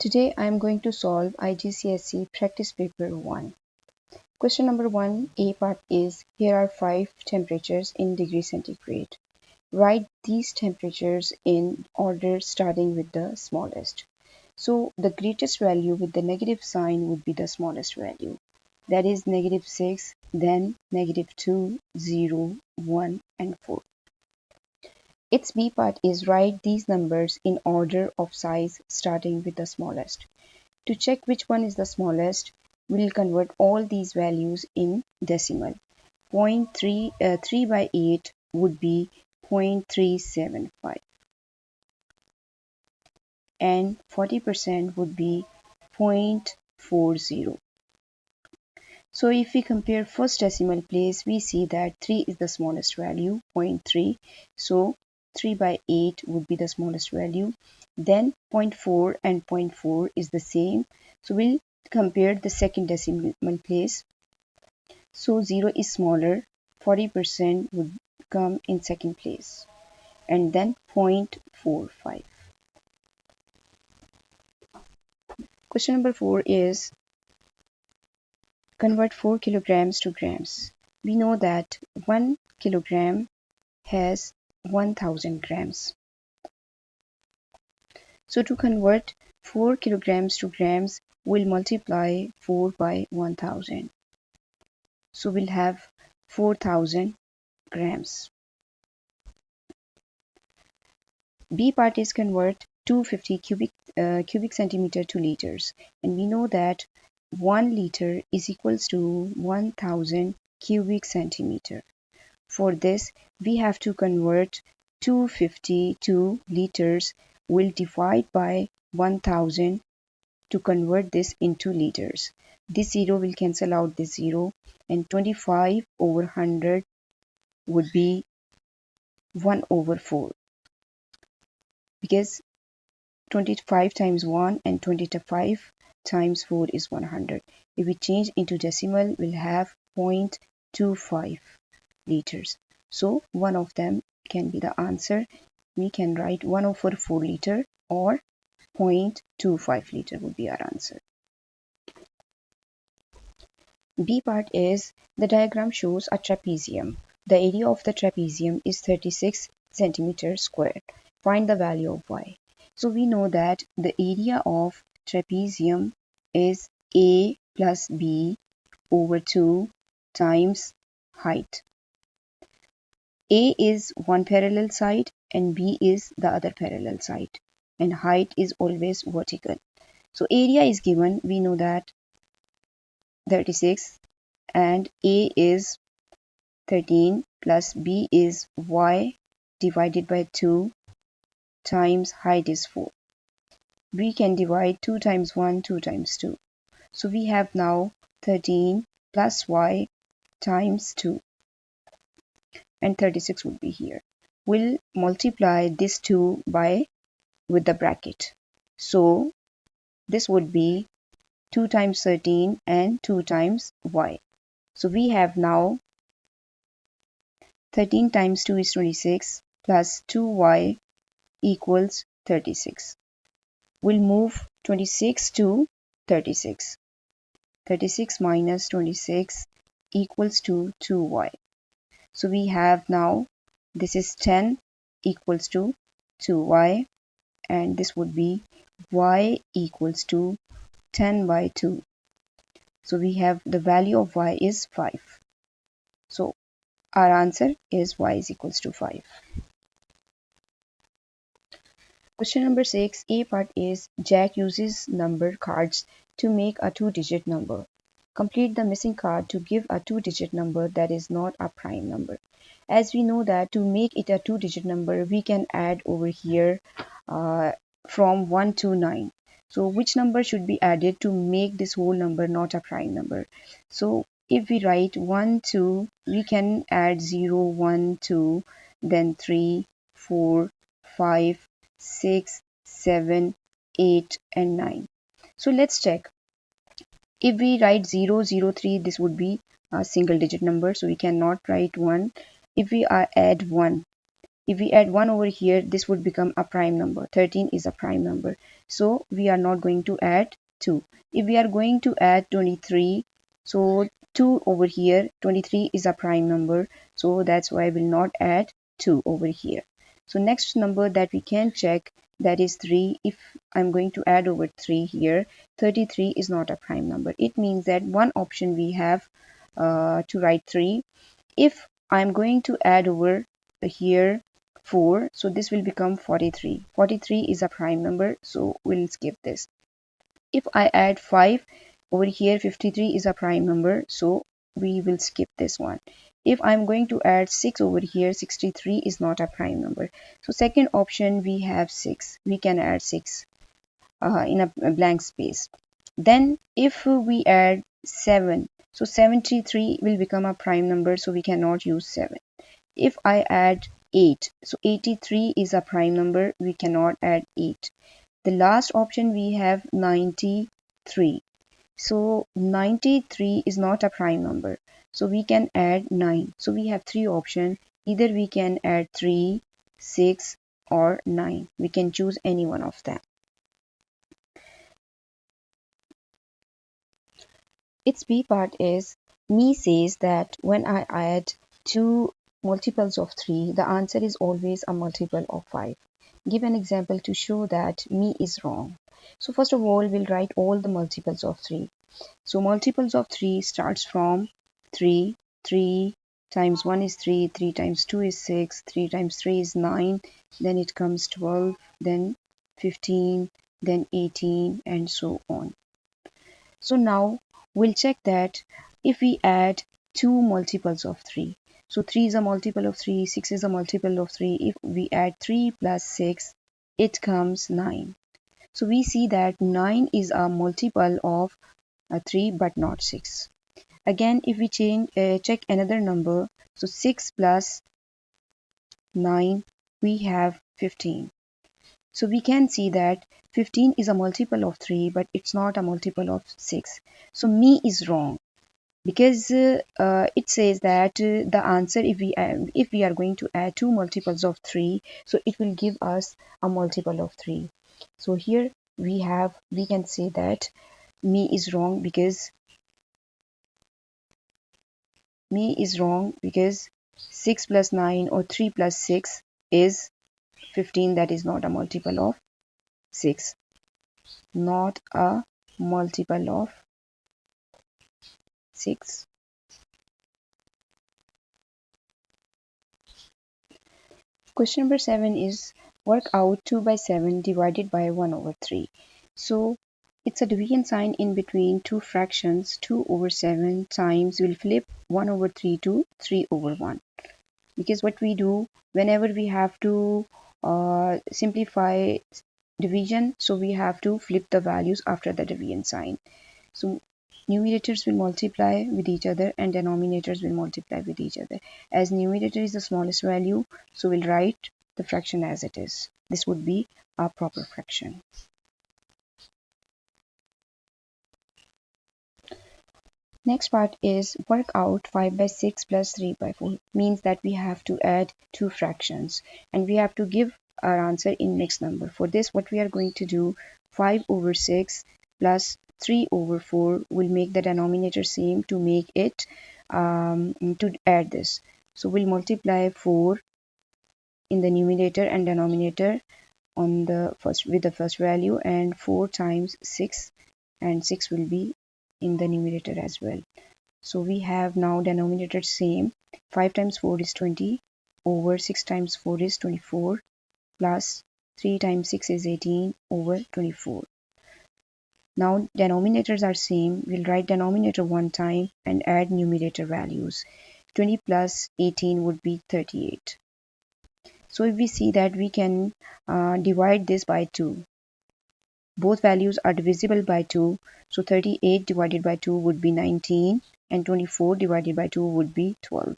Today I am going to solve IGCSE Practice Paper 1. Question number 1, A part is, here are 5 temperatures in degrees centigrade. Write these temperatures in order starting with the smallest. So the greatest value with the negative sign would be the smallest value. That is -6, then -2, 0, 1 and 4. Its B part is write these numbers in order of size starting with the smallest. To check which one is the smallest, we'll convert all these values in decimal. 3 by 8 would be 0.375 and 40% would be 0.40. So if we compare first decimal place, we see that 3 is the smallest value, 0.3. So 3 by 8 would be the smallest value. Then 0.4 and 0.4 is the same. So we'll compare the second decimal place. So 0 is smaller, 40% would come in second place. And then 0.45. Question number 4 is, convert 4 kilograms to grams. We know that 1 kilogram has 1000 grams. So to convert 4 kilograms to grams, we'll multiply 4 by 1000. So we'll have 4000 grams. B part is convert 250 cubic centimeter to liters. And we know that 1 liter is equals to 1000 cubic centimeter. For this, we have to convert 250 to liters. We'll divide by 1000 to convert this into liters. This 0 will cancel out this 0 and 25 over 100 would be 1 over 4 because 25 times 1 and 25 times 4 is 100. If we change into decimal, we'll have 0.25 liters. So one of them can be the answer. We can write 1 over 4 liter or 0.25 liter would be our answer. B part is, the diagram shows a trapezium. The area of the trapezium is 36 centimeters squared. Find the value of y. So we know that the area of trapezium is A plus B over 2 times height. A is one parallel side and B is the other parallel side, and height is always vertical. So area is given, we know that 36 and A is 13 plus B is y divided by 2 times height is 4. We can divide 2 times 1, 2 times 2. So we have now 13 plus y times 2. And 36 would be here. We'll multiply this 2 by with the bracket. So this would be 2 times 13 and 2 times y. So we have now 13 times 2 is 26 plus 2y equals 36. We'll move 26 to 36. 36 minus 26 equals to 2y. So we have now, this is 10 equals to 2y, and this would be y equals to 10 by 2. So we have the value of y is 5. So our answer is y is equals to 5. Question number 6, A part is, Jack uses number cards to make a 2-digit number. Complete the missing card to give a 2-digit number that is not a prime number. As we know that to make it a 2-digit number, we can add over here from 1 to 9. So which number should be added to make this whole number not a prime number? So if we write 1, 2, we can add 0, 1, 2, then 3, 4, 5, 6, 7, 8 and 9. So let's check. If we write 0, 0, 3, this would be a single digit number, so we cannot write 1. If we add 1, If we add 1 over here, this would become a prime number. 13 is a prime number. So we are not going to add 2. If we are going to add 23, so 2 over here, 23 is a prime number. So that's why I will not add 2 over here. So next number that we can check, that is 3. If I'm going to add over 3 here, 33 is not a prime number. It means that one option we have to write 3. If I'm going to add over here 4, so this will become 43. 43 is a prime number, so we'll skip this. If I add 5 over here, 53 is a prime number, so we will skip this one. If I'm going to add 6 over here, 63 is not a prime number. So second option we have 6. We can add 6 in a blank space. Then if we add 7, so 73 will become a prime number, so we cannot use 7. If I add 8, so 83 is a prime number, we cannot add 8. The last option we have 93. So 93 is not a prime number, so we can add 9. So we have 3 options. Either we can add 3, 6 or 9. We can choose any one of them. Its B part is, me says that when I add two multiples of 3, the answer is always a multiple of 5. Give an example to show that me is wrong. So first of all, we'll write all the multiples of 3. So multiples of 3 starts from 3. 3 times 1 is 3, 3 times 2 is 6, 3 times 3 is 9, then it comes 12, then 15, then 18, and so on. So now we'll check that if we add two multiples of 3. So 3 is a multiple of 3, 6 is a multiple of 3. If we add 3 plus 6, it comes 9. So we see that 9 is a multiple of 3 but not 6. Again, if we check another number, so 6 plus 9, we have 15. So we can see that 15 is a multiple of 3, but it's not a multiple of 6. So me is wrong, because it says that the answer, if we are going to add two multiples of 3, so it will give us a multiple of 3. So here we can say that me is wrong because 6 plus 9 or 3 plus 6 is 15. That is not a multiple of 6. Not a multiple of 6. Question number 7 is, work out 2 by 7 divided by 1 over 3. So it's a division sign in between two fractions. 2 over 7 times, we'll flip 1 over 3 to 3 over 1. Because what we do whenever we have to simplify division, so we have to flip the values after the division sign. So numerators will multiply with each other and denominators will multiply with each other. As numerator is the smallest value, so we'll write the fraction as it is. This would be a proper fraction. Next part is, work out 5 by 6 plus 3 by 4. Means that we have to add two fractions and we have to give our answer in mixed number. For this, what we are going to do, 5 over 6 plus 3 over 4 will make the denominator same to make it to add this. So we'll multiply 4 in the numerator and denominator on the first with the first value, and 4 times 6, and 6 will be in the numerator as well. So we have now denominator same. 5 times 4 is 20 over 6 times 4 is 24 plus 3 times 6 is 18 over 24. Now denominators are same. We'll write denominator one time and add numerator values. 20 plus 18 would be 38. So if we see that we can divide this by 2. Both values are divisible by 2. So 38 divided by 2 would be 19 and 24 divided by 2 would be 12.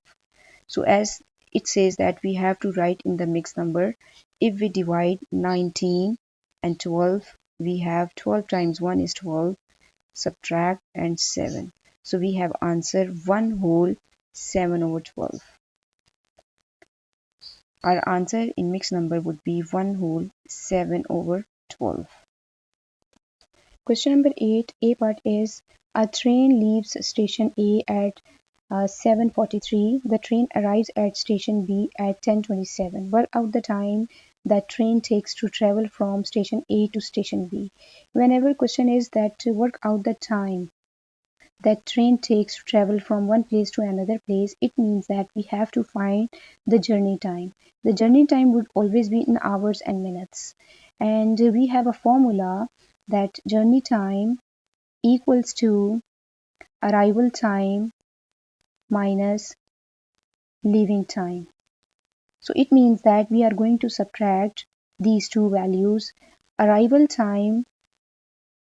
So as it says that we have to write in the mixed number, if we divide 19 and 12, we have 12 times 1 is 12, subtract and 7. So we have answer 1 whole 7 over 12. our answer in mixed number would be 1 whole 7 over 12. Question number 8, A part is a train leaves station A at 7:43. The train arrives at station B at 10:27. Work out the time that train takes to travel from station A to station B. Whenever question is that to work out the time that train takes to travel from one place to another place, it means that we have to find the journey time. The journey time would always be in hours and minutes. And we have a formula that journey time equals to arrival time minus leaving time. So it means that we are going to subtract these two values. Arrival time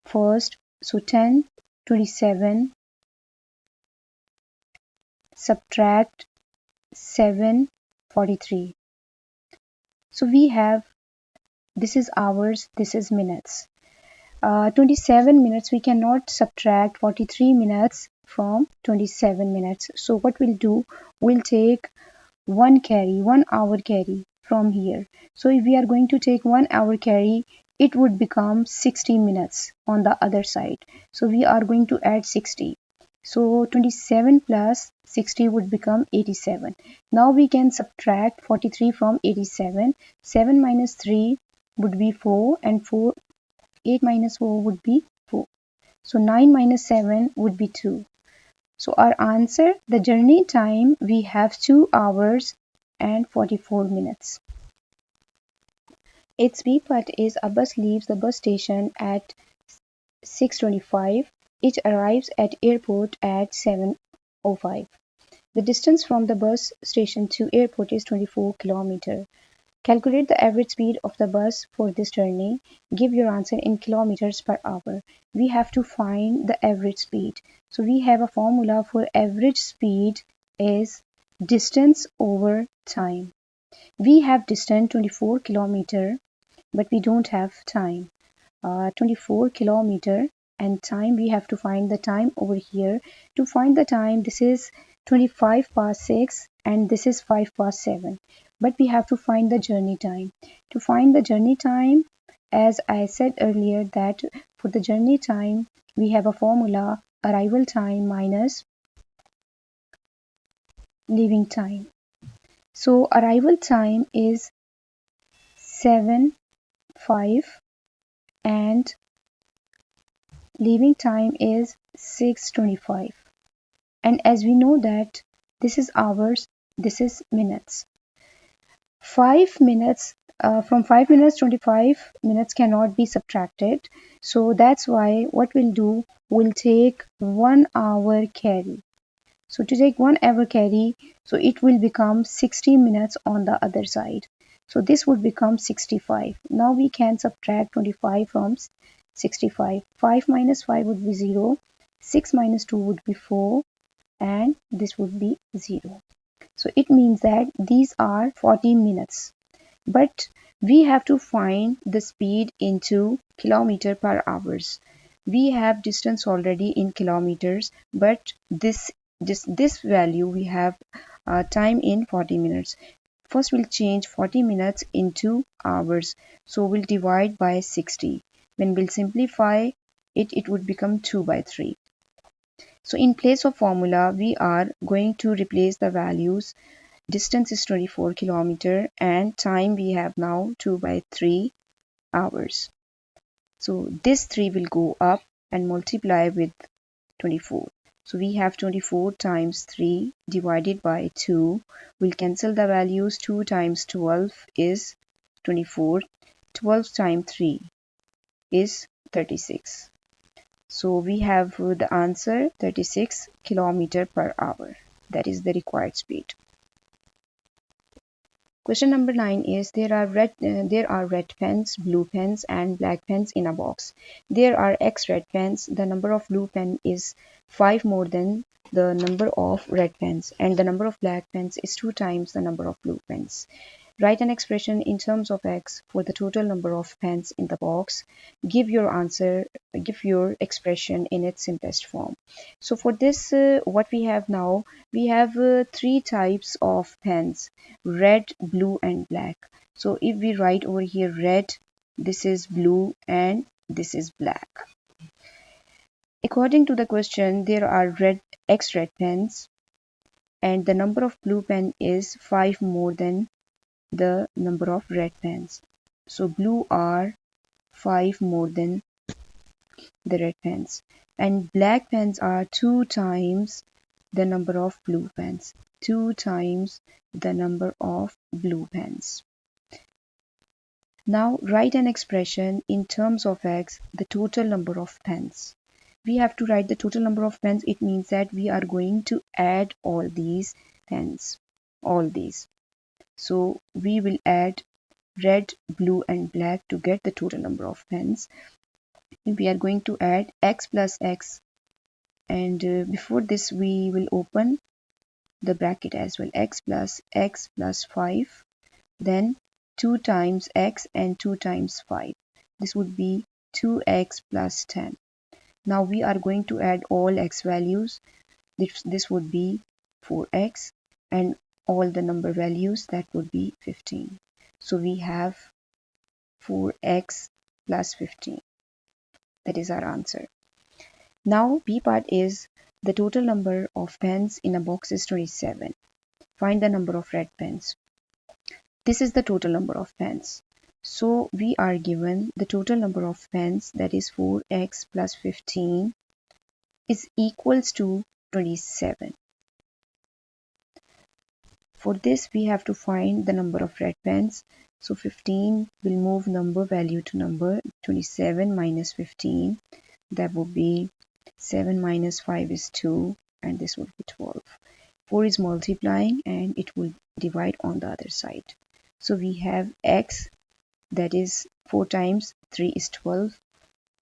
first, so 10:27 subtract 7:43. So we have, this is hours, this is minutes. 27 minutes, we cannot subtract 43 minutes from 27 minutes. So what we'll do, we'll take 1 hour carry from here. So if we are going to take 1 hour carry, it would become 60 minutes on the other side. So we are going to add 60. So 27 plus 60 would become 87. Now we can subtract 43 from 87. 7 minus 3 would be 4, and 8 minus 4 would be 4. So 9 minus 7 would be 2. So our answer, the journey time, we have 2 hours and 44 minutes. Its B part is a bus leaves the bus station at 6:25. It arrives at airport at 7:05. The distance from the bus station to airport is 24 km. Calculate the average speed of the bus for this journey. Give your answer in kilometers per hour. We have to find the average speed. So we have a formula for average speed is distance over time. We have distance 24 km, but we don't have time. 24 km and time, we have to find the time over here. To find the time, this is 25 past 6 and this is 5 past 7. But we have to find the journey time. To find the journey time, as I said earlier, that for the journey time, we have a formula, arrival time minus leaving time. So arrival time is 7, 5 and leaving time is 6:25. And as we know that this is hours, this is minutes. 5 minutes, from 5 minutes 25 minutes cannot be subtracted. So that's why what we'll do, we'll take 1 hour carry. So to take 1 hour carry, so it will become 60 minutes on the other side. So this would become 65. Now we can subtract 25 from 65. 5 minus 5 would be 0. 6 minus 2 would be 4. And this would be 0. So it means that these are 40 minutes. But we have to find the speed into kilometer per hours. We have distance already in kilometers, but this value we have time in 40 minutes. First we'll change 40 minutes into hours. So we'll divide by 60. When we'll simplify it, it would become 2 by 3. So in place of formula, we are going to replace the values. Distance is 24 km and time we have now 2 by 3 hours. So this 3 will go up and multiply with 24. So we have 24 times 3 divided by 2. We'll cancel the values. 2 times 12 is 24. 12 times 3 is 36. So we have the answer 36 km per hour. That is the required speed. Question number 9 is there are red pens, blue pens and black pens in a box. There are X red pens. The number of blue pen is 5 more than the number of red pens and the number of black pens is 2 times the number of blue pens. Write an expression in terms of x for the total number of pens in the box. Give your answer, give your expression in its simplest form. So for this, what we have now, we have three types of pens: red, blue, and black. So if we write over here red, this is blue, and this is black. According to the question, there are red pens, and the number of blue pen is 5 more than the number of red pens. So blue are 5 more than the red pens, and black pens are 2 times the number of blue pens. 2 times the number of blue pens. Now write an expression in terms of x, the total number of pens. We have to write the total number of pens. It means that we are going to add all these pens, all these. So we will add red, blue, and black to get the total number of pens. We are going to add x plus x, and before this we will open the bracket as well. X plus 5, then 2 times x and 2 times 5. This would be 2x plus 10. Now we are going to add all x values. This would be 4x, and all the number values, that would be 15. So we have 4x plus 15. That is our answer. Now B part is the total number of pens in a box is 27. Find the number of red pens. This is the total number of pens. So we are given the total number of pens, that is 4x plus 15 is equals to 27. For this we have to find the number of red pens. So 15 will move number value to number. 27 minus 15, that would be 7 minus 5 is 2, and this would be 12. 4 is multiplying and it will divide on the other side. So we have x, that is 4 times 3 is 12,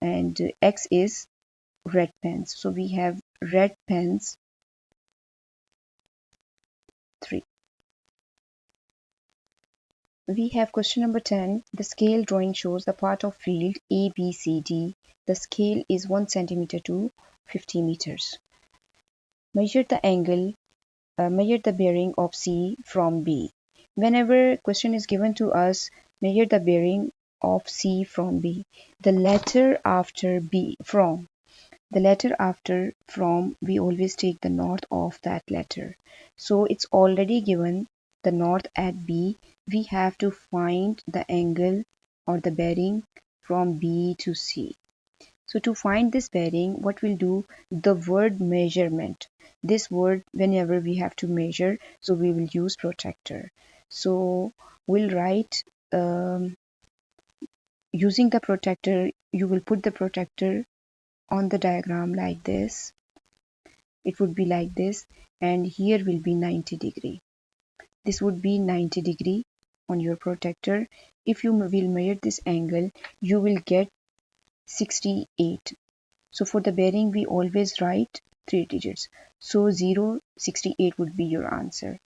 and x is red pens. So we have red pens 3. We have question number 10. The scale drawing shows the part of field A, B, C, D. The scale is 1 centimeter to 50 meters. Measure the angle, measure the bearing of C from B. Whenever question is given to us, measure the bearing of C from B. The letter after B, from. The letter after from, we always take the north of that letter. So it's already given the north at B. We have to find the angle or the bearing from B to C. So to find this bearing, what we'll do, the word measurement. This word, whenever we have to measure, so we will use protractor. So we'll write using the protractor. You will put the protractor on the diagram like this. It would be like this, and here will be 90 degree. This would be 90 degree on your protractor. If you will measure this angle, you will get 68. So for the bearing, we always write 3 digits. So 0, 68 would be your answer.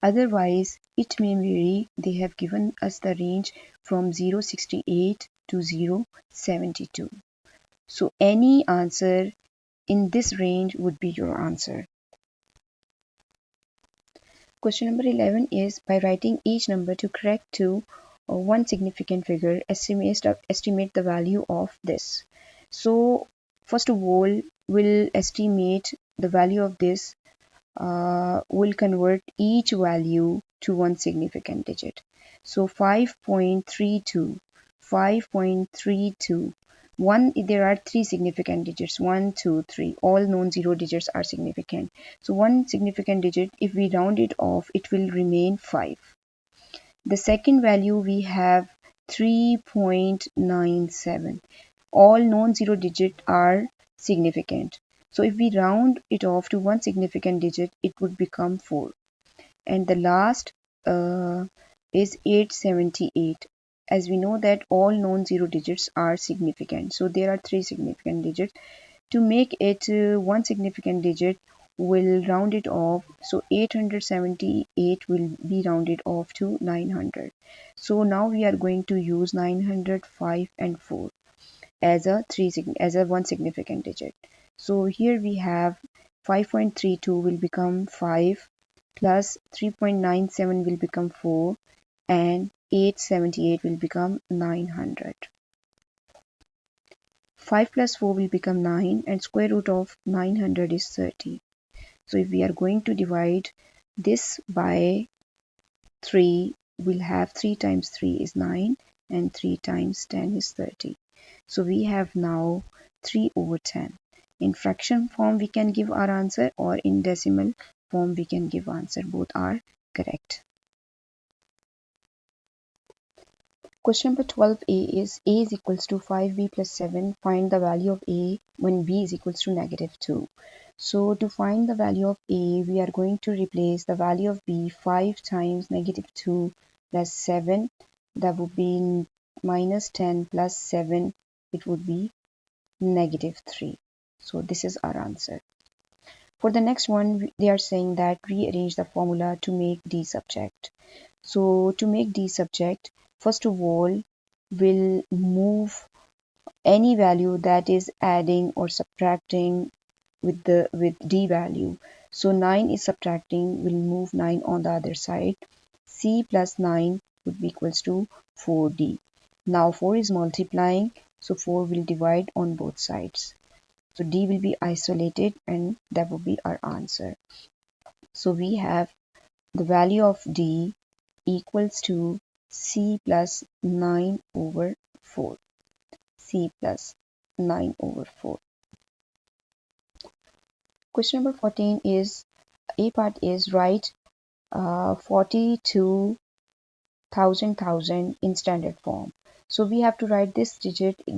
Otherwise, it may vary. They have given us the range from 068 to 072. So any answer in this range would be your answer. Question number 11 is, by writing each number to correct to one significant figure, estimate the value of this. So first of all, we'll estimate the value of this. We'll convert each value to one significant digit. So 5.32, 5.32. There are 3 significant digits, 1, 2, 3. All non-zero digits are significant. So one significant digit, if we round it off, it will remain 5. The second value we have 3.97. All non-zero digits are significant. So if we round it off to one significant digit, it would become 4. And the last is 878. As we know that all non-zero digits are significant. So there are 3 significant digits. To make it one significant digit, will round it off. So 878 will be rounded off to 900. So now we are going to use 905 and 4 as a one significant digit. So here we have 5.32 will become 5 plus 3.97 will become 4 and 878 will become 900. 5 plus 4 will become 9 and square root of 900 is 30. So if we are going to divide this by 3, we'll have 3 times 3 is 9 and 3 times 10 is 30. So we have now 3 over 10. In fraction form we can give our answer, or in decimal form we can give answer. Both are correct. Question number 12a is a is equals to 5b plus 7. Find the value of a when b is equals to negative 2. So to find the value of a, we are going to replace the value of b. 5 times negative 2 plus 7, that would be minus 10 plus 7, it would be negative 3. So this is our answer. For the next one, they are saying that rearrange the formula to make d subject. So to make d subject, first of all, we'll move any value that is adding or subtracting with d value. So 9 is subtracting, we'll move 9 on the other side. C plus 9 would be equals to 4d. Now 4 is multiplying, so 4 will divide on both sides. So d will be isolated and that will be our answer. So we have the value of d equals to c plus 9 over 4. C plus 9 over 4. Question number 14 is, A part is write 42,000 in standard form. So we have to write this digit in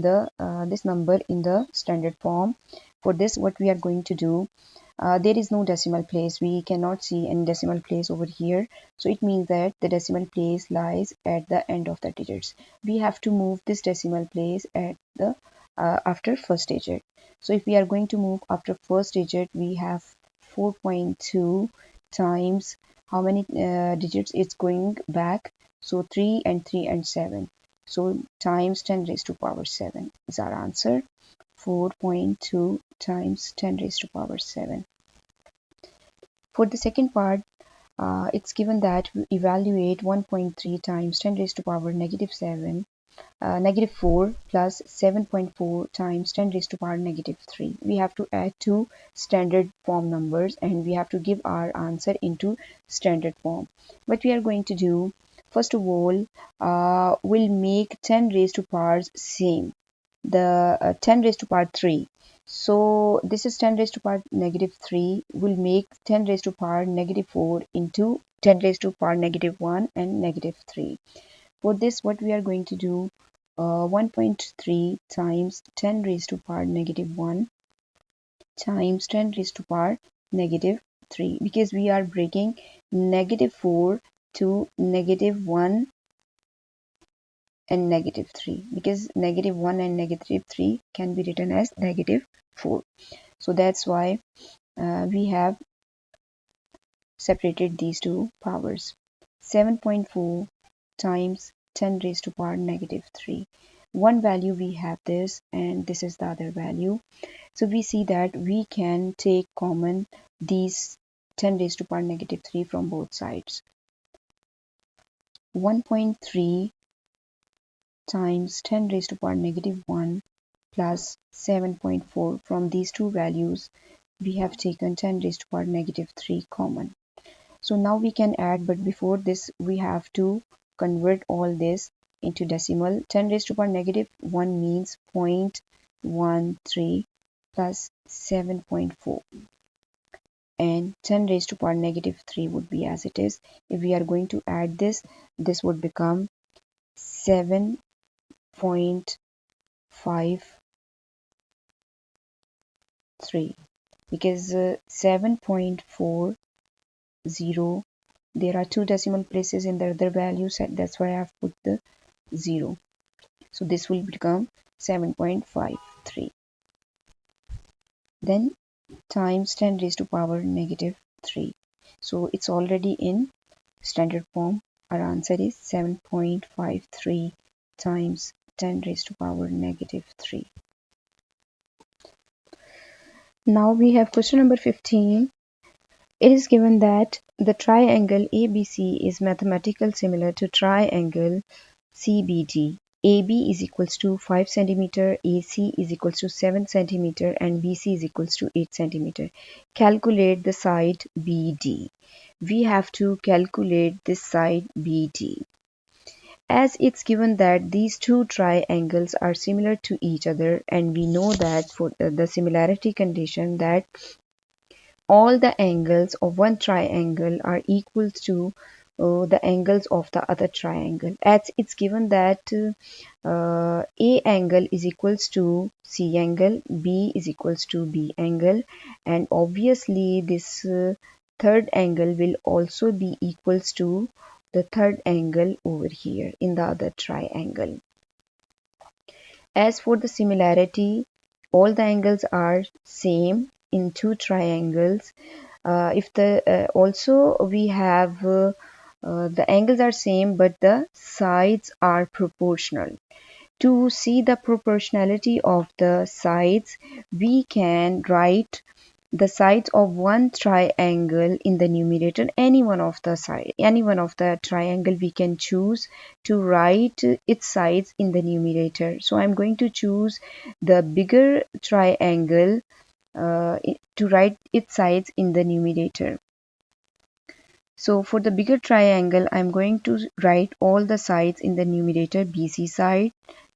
the this number in the standard form. For this, what we are going to do, there is no decimal place. We cannot see any decimal place over here. So it means that the decimal place lies at the end of the digits. We have to move this decimal place at the after first digit. So if we are going to move after first digit, we have 4.2 times how many digits it's going back. So 3 and 3 and 7. So times 10 raised to power 7 is our answer. 4.2 times 10 raised to power 7. For the second part, it's given that we evaluate 1.3 times 10 raised to power negative 7, negative 4 plus 7.4 times 10 raised to power negative 3. We have to add two standard form numbers and we have to give our answer into standard form. What we are going to do, first of all, we'll make 10 raised to powers same. The 10 raised to power 3. So this is 10 raised to power negative 3. We'll make 10 raised to power negative 4 into 10 raised to power negative 1 and negative 3. For this, what we are going to do, 1.3 times 10 raised to power negative 1 times 10 raised to power negative 3, because we are breaking negative 4 to negative 1 and negative 3, because negative 1 and negative 3 can be written as negative 4. So that's why we have separated these two powers. 7.4 times 10 raised to power negative 3. One value we have this and this is the other value. So we see that we can take common these 10 raised to power negative 3 from both sides. 1.3 times 10 raised to power negative 1 plus 7.4. From these two values, we have taken 10 raised to power negative 3 common. So now we can add, but before this, we have to convert all this into decimal. 10 raised to power negative 1 means 0.13 plus 7.4. And 10 raised to power negative 3 would be as it is. If we are going to add this, this would become 7.53, because 7.40, there are two decimal places in the other value set, that's why I have put the 0. So this will become 7.53. Then times 10 raised to power negative 3. So it's already in standard form. Our answer is 7.53 times 10 raised to power negative 3. Now we have question number 15. It is given that the triangle ABC is mathematical similar to triangle CBD. AB is equals to 5 centimeter, AC is equals to 7 centimeter, and BC is equals to 8 centimeter. Calculate the side BD. We have to calculate this side BD. As it's given that these two triangles are similar to each other, and we know that for the similarity condition that all the angles of one triangle are equal to the angles of the other triangle. As it's given that A angle is equals to C angle, B is equals to B angle, and obviously this third angle will also be equals to the third angle over here in the other triangle. As for the similarity, all the angles are same in two triangles. If the also we have the angles are same but the sides are proportional. To see the proportionality of the sides, we can write the sides of one triangle in the numerator. Any one of the triangle we can choose to write its sides in the numerator. So I'm going to choose the bigger triangle to write its sides in the numerator. So for the bigger triangle, I'm going to write all the sides in the numerator: BC side,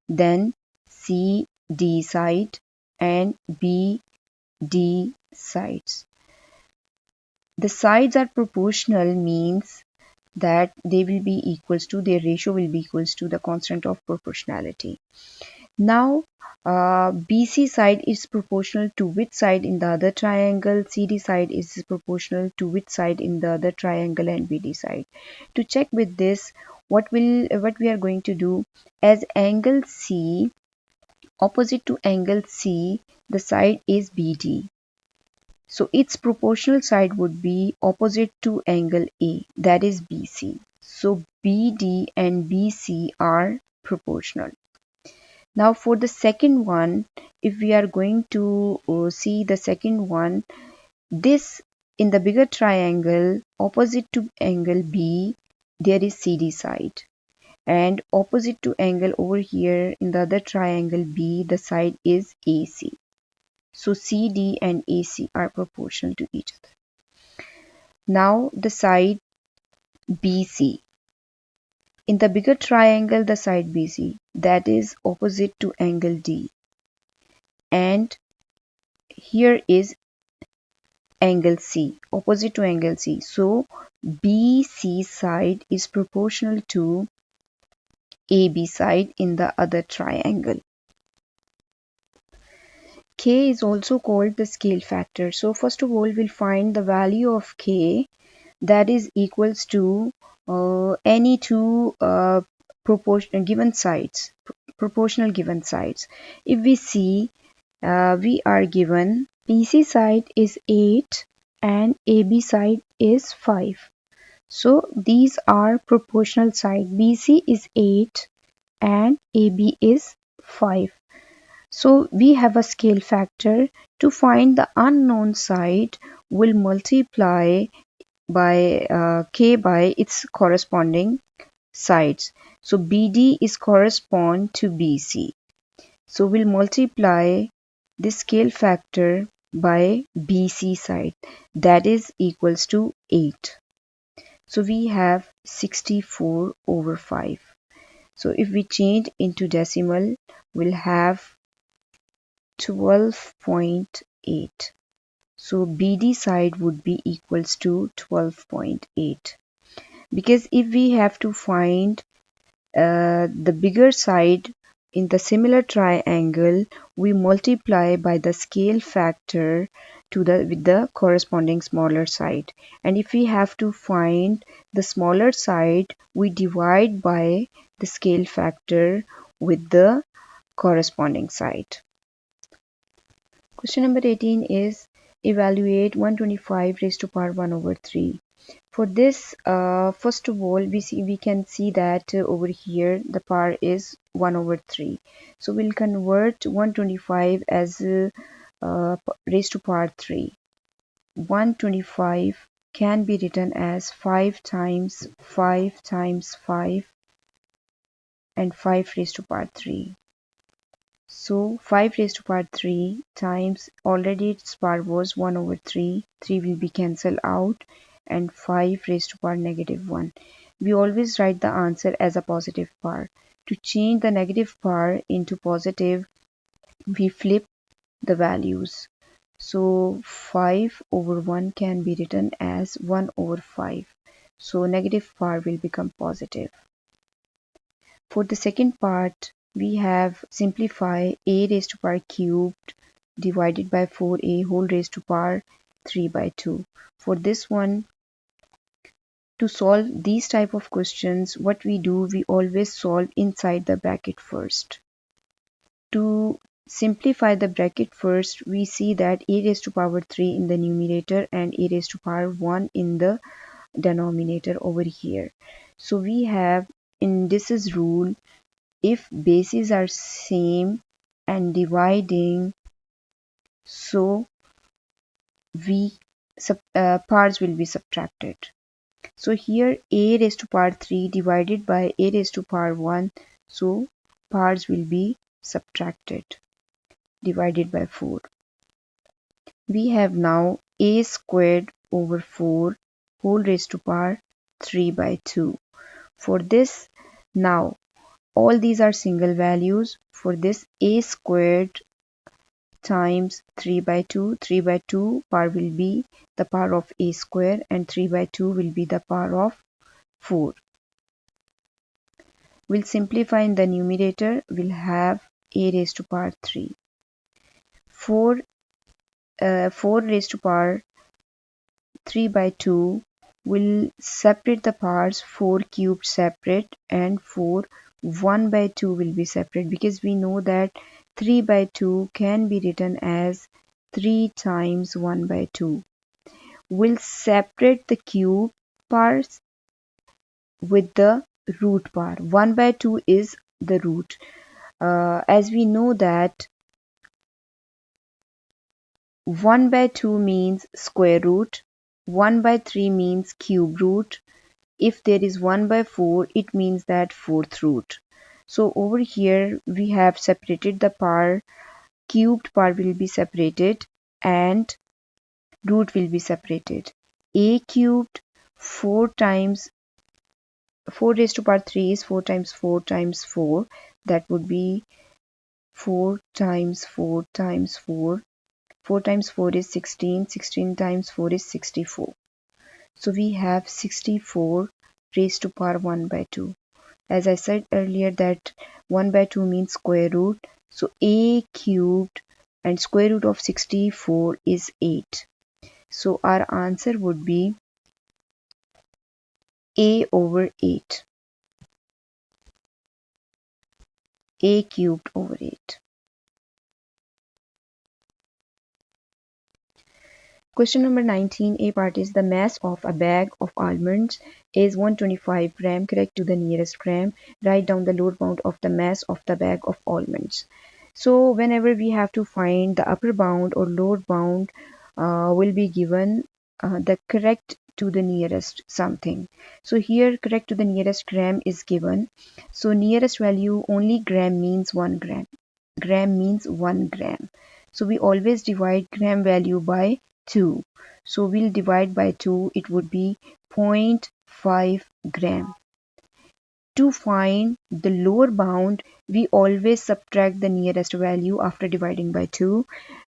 then CD side, and BD sides. The sides are proportional means that they will be equals to, their ratio will be equals to the constant of proportionality. Now BC side is proportional to which side in the other triangle, CD side is proportional to which side in the other triangle, and BD side. To check with this, what we are going to do, as angle C, opposite to angle C, the side is BD. So its proportional side would be opposite to angle A, that is BC. So BD and BC are proportional. Now for the second one, if we are going to see the second one, this in the bigger triangle opposite to angle B, there is CD side, and opposite to angle over here in the other triangle B, the side is AC. So CD and AC are proportional to each other. Now the side BC. In the bigger triangle, the side BC, that is opposite to angle D. And here is angle C, opposite to angle C. So BC side is proportional to AB side in the other triangle. K is also called the scale factor. So first of all, we'll find the value of K, that is equals to any two proportional given sides. If we see, we are given BC side is 8 and AB side is 5. So these are proportional side. BC is 8 and AB is 5. So we have a scale factor. To find the unknown side, we'll multiply by K by its corresponding sides. So BD is correspond to BC. So we'll multiply this scale factor by BC side, that is equals to 8. So we have 64 over 5. So if we change into decimal, we'll have 12.8. So BD side would be equals to 12.8. Because if we have to find the bigger side in the similar triangle, we multiply by the scale factor with the corresponding smaller side. And if we have to find the smaller side, we divide by the scale factor with the corresponding side. Question number 18 is, evaluate 125 raised to power 1 over 3. For this, first of all, we can see that over here the power is 1 over 3. So we'll convert 125 as raised to power 3. 125 can be written as 5 times 5 times 5 and 5 raised to power 3. So 5 raised to power 3 times already its power was 1 over 3. 3 will be cancelled out and 5 raised to power negative 1. We always write the answer as a positive power. To change the negative power into positive, we flip the values. So 5 over 1 can be written as 1 over 5. So negative power will become positive. For the second part, we have simplify a raised to power cubed divided by 4a whole raised to power 3 by 2. For this one, to solve these type of questions, what we do, we always solve inside the bracket first. To simplify the bracket first, we see that a raised to power 3 in the numerator and a raised to power 1 in the denominator over here. So we have, in this is rule, if bases are same and dividing, so we powers will be subtracted. So here a raised to power 3 divided by a raised to power 1, so powers will be subtracted, divided by 4. We have now a squared over 4 whole raised to power 3 by 2. For this, now all these are single values. For this, a squared times 3 by 2. 3 by 2 power will be the power of a square and 3 by 2 will be the power of 4. We'll simplify in the numerator. We'll have a raised to power 3. 4 raised to power 3 by 2 will separate the powers. 4 cubed separate and 4 1 by 2 will be separate, because we know that 3 by 2 can be written as 3 times 1 by 2. We'll separate the cube parts with the root part. 1 by 2 is the root. As we know that 1 by 2 means square root, 1 by 3 means cube root. If there is 1 by 4, it means that fourth root. So over here we have separated the power. Cubed power will be separated and root will be separated. A cubed 4 times 4 raised to power 3 is 4 times 4 times 4. That would be 4 times 4 times 4. 4 times 4 is 16. 16 times 4 is 64. So we have 64 raised to power 1 by 2. As I said earlier that 1 by 2 means square root. So a cubed and square root of 64 is 8. So our answer would be a over 8. A cubed over 8. Question number 19, A part is the mass of a bag of almonds is 125 gram. Correct to the nearest gram. Write down the lower bound of the mass of the bag of almonds. So whenever we have to find the upper bound or lower bound, will be given the correct to the nearest something. So here correct to the nearest gram is given. So nearest value only gram means 1 gram. Gram means 1 gram. So we always divide gram value by 2. So we'll divide by 2. It would be 0.5 gram. To find the lower bound, we always subtract the nearest value after dividing by 2.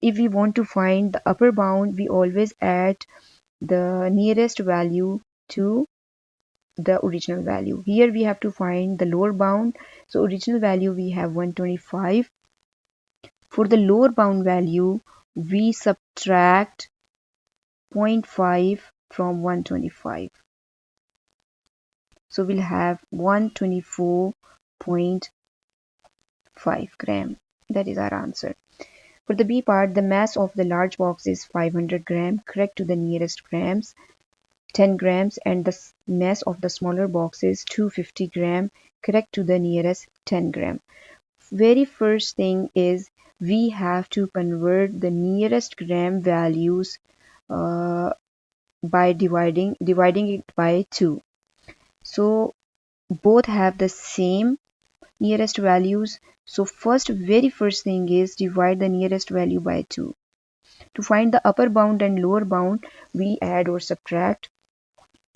If we want to find the upper bound, we always add the nearest value to the original value. Here we have to find the lower bound. So original value we have 125. For the lower bound value, we subtract 0.5 from 125. So we'll have 124.5 gram. That is our answer. For the B part, the mass of the large box is 500 gram, correct to the nearest grams, 10 grams, and the mass of the smaller box is 250 gram, correct to the nearest 10 gram. Very first thing is we have to convert the nearest gram values by dividing it by 2. So both have the same nearest values. So very first thing is divide the nearest value by 2. To find the upper bound and lower bound, we add or subtract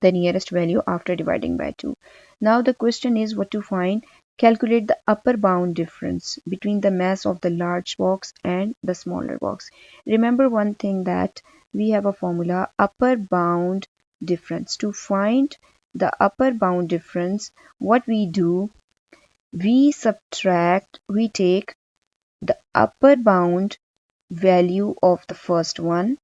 the nearest value after dividing by 2. Now the question is what to find. Calculate the upper bound difference between the mass of the large box and the smaller box. Remember one thing, that we have a formula, upper bound difference. To find the upper bound difference, what we do, we take the upper bound value of the first one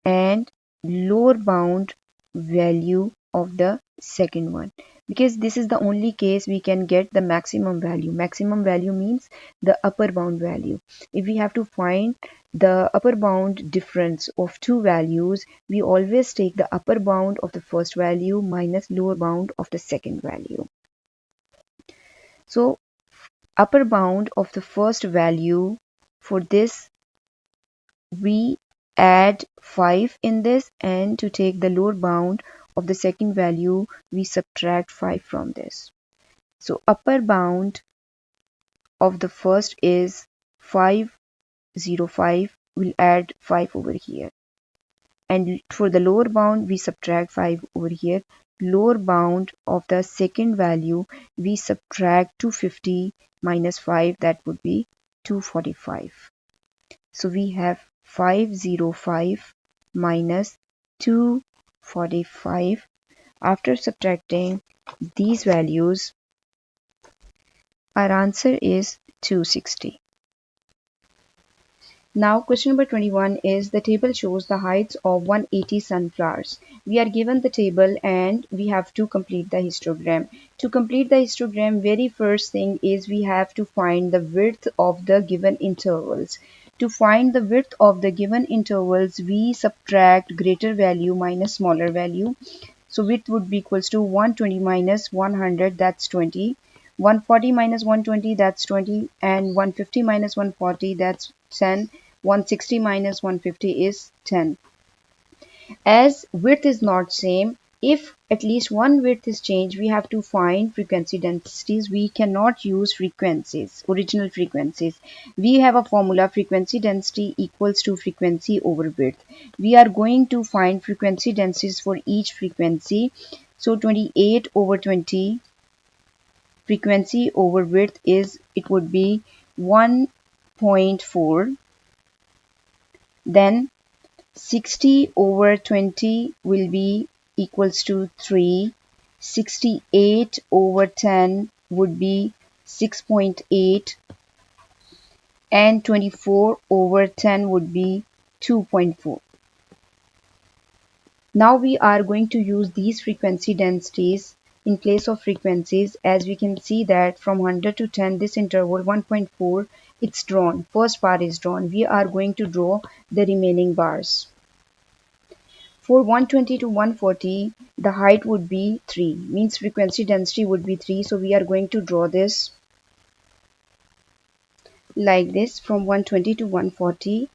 and lower bound value of the second one, because this is the only case we can get the maximum value. Maximum value means the upper bound value. If we have to find the upper bound difference of two values, we always take the upper bound of the first value minus lower bound of the second value. So upper bound of the first value, for this we add 5 in this, and to take the lower bound of the second value we subtract 5 from this. So upper bound of the first is 505, we'll add 5 over here, and for the lower bound we subtract 5 over here. Lower bound of the second value we subtract 250 minus 5, that would be 245. So we have 505 minus 245. After subtracting these values, our answer is 260. Now question number 21 is the table shows the heights of 180 sunflowers. We are given the table and we have to complete the histogram. To complete the histogram, very first thing is we have to find the width of the given intervals. To find the width of the given intervals, we subtract greater value minus smaller value. So width would be equals to 120 minus 100, that's 20. 140 minus 120, that's 20, and 150 minus 140, that's 10. 160 minus 150 is 10. As width is not same, if at least one width is changed, we have to find frequency densities. We cannot use frequencies, original frequencies. We have a formula, frequency density equals to frequency over width. We are going to find frequency densities for each frequency. So 28 over 20 frequency over width is, it would be 1.4. Then 60 over 20 will be equals to 3. 68 over 10 would be 6.8. And 24 over 10 would be 2.4. Now we are going to use these frequency densities in place of frequencies. As we can see that from 100 to 10, this interval 1.4, it's drawn. First bar is drawn. We are going to draw the remaining bars. For 120 to 140, the height would be 3, means frequency density would be 3. So we are going to draw this like this. From 120 to 140,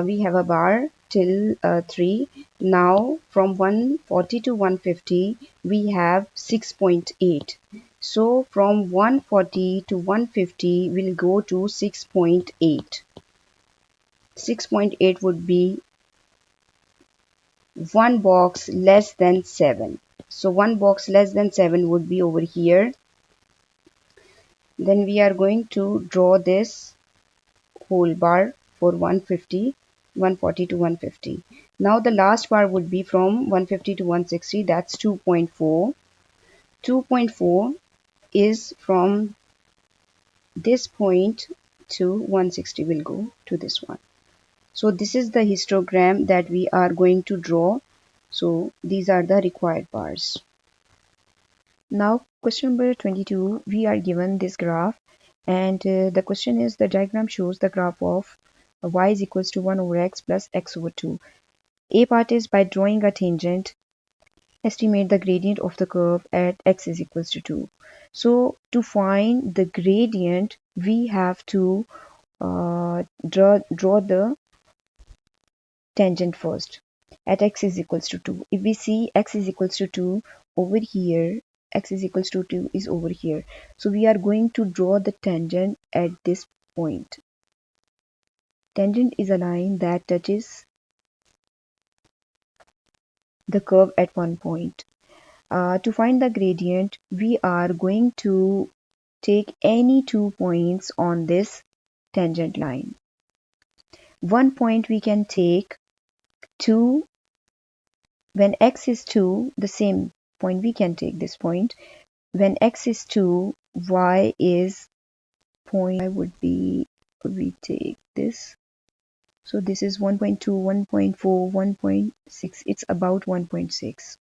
we have a bar till 3. Now from 140 to 150, we have 6.8. So from 140 to 150, we'll go to 6.8. 6.8 would be one box less than 7. So one box less than 7 would be over here. Then we are going to draw this whole bar for 140 to 150. Now the last bar would be from 150 to 160, that's 2.4. 2.4 is from this point to 160, will go to this one. So this is the histogram that we are going to draw. So these are the required bars. Now question number 22, we are given this graph And the question is, the diagram shows the graph of y is equals to 1 over x plus x over 2. A part is, by drawing a tangent, estimate the gradient of the curve at x is equals to 2. So to find the gradient, we have to draw the tangent first at x is equals to 2. If we see x is equals to 2 over here, x is equals to 2 is over here. So we are going to draw the tangent at this point. Tangent is a line that touches the curve at one point. To find the gradient, we are going to take any 2 points on this tangent line. One point we can take 2 when x is 2, the same point we can take this point. When x is 2, y is point, I would be, we take this. So this is 1.2, 1.4, 1.6, it's about 1.6.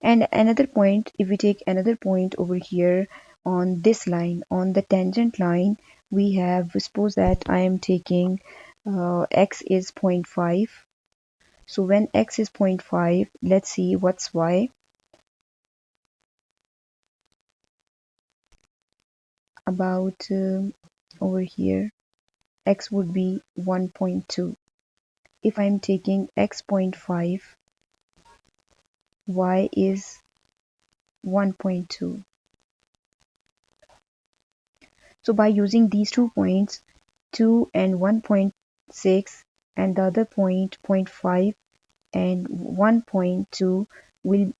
And another point, if we take another point over here on this line, on the tangent line, we have, suppose that I am taking x is 0.5. So when x is 0.5, let's see what's y. About over here, x would be 1.2. If I'm taking x 0.5, y is 1.2. So by using these 2 points, 2 and 1.6, and the other point 0.5 and 1.2, will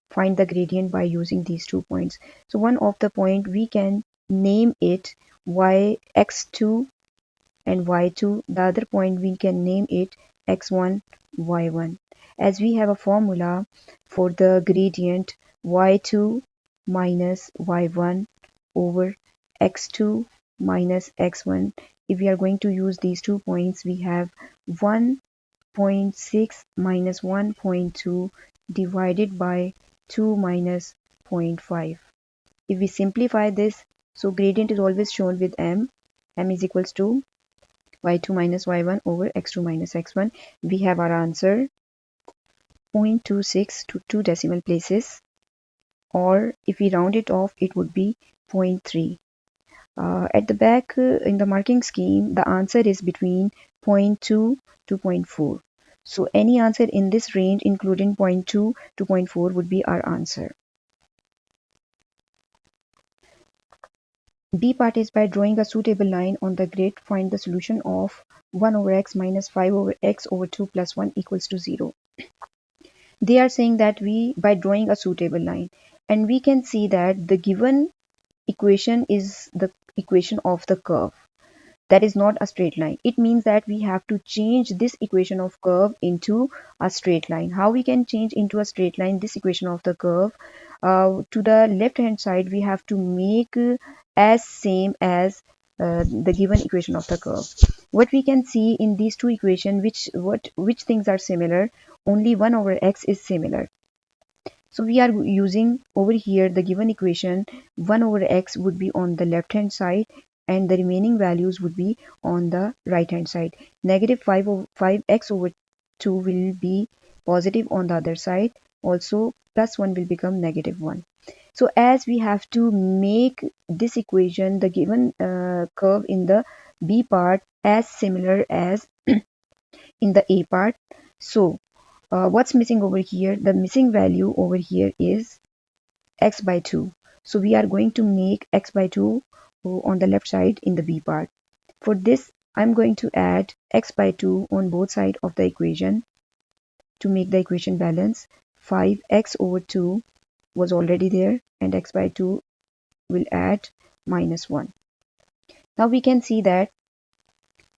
find the gradient by using these 2 points. So one of the point we can name it x2 and y2. The other point we can name it x1, y1. As we have a formula for the gradient y2 minus y1 over x2 minus x1. If we are going to use these 2 points, we have 1.6 minus 1.2 divided by 2 minus 0.5. If we simplify this, so gradient is always shown with m. M is equals to y2 minus y1 over x2 minus x1. We have our answer 0.26 to 2 decimal places, or if we round it off, it would be 0.3. At the back in the marking scheme, the answer is between 0.2 to 0.4. So any answer in this range, including 0.2 to 0.4, would be our answer. B part is, by drawing a suitable line on the grid, find the solution of 1 over x minus 5 over x over 2 plus 1 equals to 0. They are saying that by drawing a suitable line, and we can see that the given equation is the equation of the curve. That is not a straight line. It means that we have to change this equation of curve into a straight line. How we can change into a straight line this equation of the curve? To the left hand side, we have to make as same as the given equation of the curve. What we can see in these two equations, which things are similar? Only 1 over x is similar. So we are using over here the given equation. 1 over x would be on the left hand side, and the remaining values would be on the right hand side. Negative 5x over 2 will be positive on the other side. Also plus 1 will become negative 1. So as we have to make this equation, the given curve in the B part, as similar as in the A part. So what's missing over here? The missing value over here is x by 2. So we are going to make x by 2 on the left side in the B part. For this, I'm going to add x by 2 on both sides of the equation to make the equation balance. 5x over 2 was already there, and x by 2 will add minus 1. Now we can see that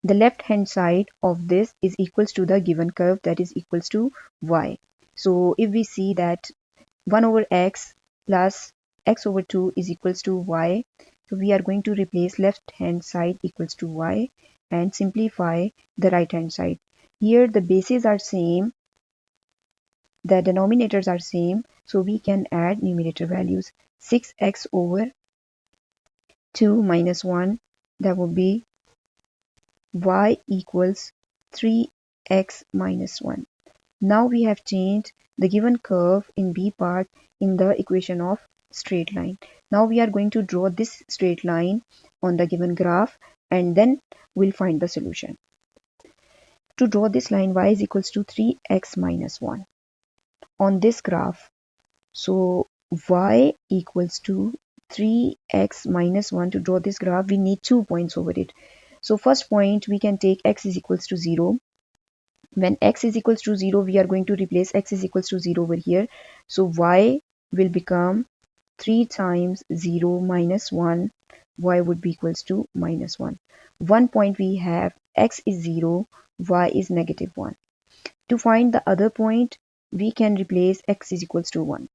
the left hand side of this is equals to the given curve, that is equals to y. So if we see that 1 over x plus x over 2 is equals to y, so we are going to replace left hand side equals to y and simplify the right hand side. Here the bases are same, the denominators are same, so we can add numerator values. 6x over 2 minus 1, that would be y equals 3x minus 1. Now we have changed the given curve in B part in the equation of straight line. Now we are going to draw this straight line on the given graph and then we'll find the solution. To draw this line, y is equals to 3x minus 1 on this graph. So y equals to 3x minus 1. To draw this graph, we need 2 points over it. So first point, we can take x is equals to 0. When x is equals to 0, we are going to replace x is equals to 0 over here. So y will become 3 times 0 minus 1. Y would be equals to minus 1. 1 point we have, x is 0, y is negative 1. To find the other point, we can replace x is equals to 1.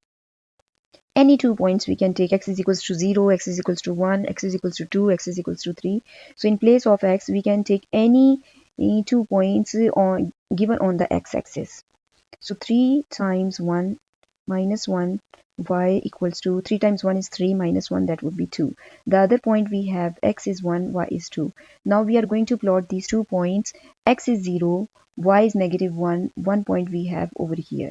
Any 2 points we can take, x is equals to 0, x is equals to 1, x is equals to 2, x is equals to 3. So in place of x, we can take any 2 points given on the x-axis. So 3 times 1 minus 1, y equals to 3 times 1 is 3 minus 1, that would be 2. The other point we have, x is 1, y is 2. Now we are going to plot these 2 points. X is 0, y is negative 1. 1 point we have over here.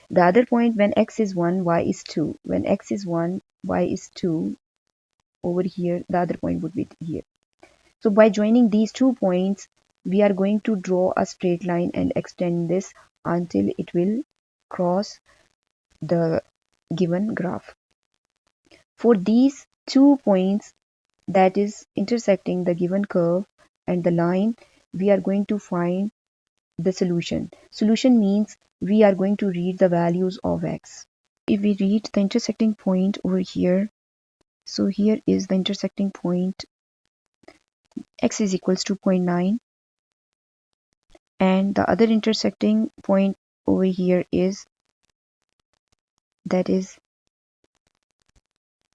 The other point, when x is 1, y is 2. When x is 1, y is 2 over here, the other point would be here. So by joining these 2 points, we are going to draw a straight line and extend this until it will cross the given graph. For these 2 points, that is intersecting the given curve and the line, we are going to find the solution. Solution means we are going to read the values of x. If we read the intersecting point over here, so here is the intersecting point, x is equals to 0.9, and the other intersecting point over here is, that is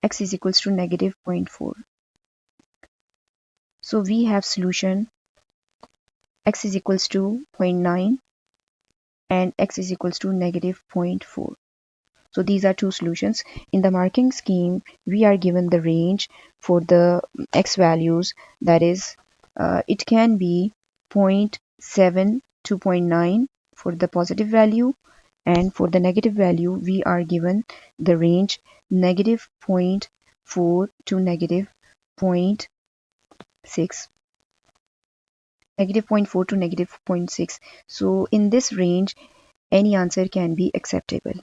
x is equals to negative 0.4. So we have solution x is equals to 0.9 and x is equals to negative 0.4. So these are 2 solutions. In the marking scheme, we are given the range for the x values, that is it can be 0.7 to 0.9 for the positive value, and for the negative value we are given the range negative 0.4 to negative 0.6. Negative 0.4 to negative 0.6. So in this range, any answer can be acceptable.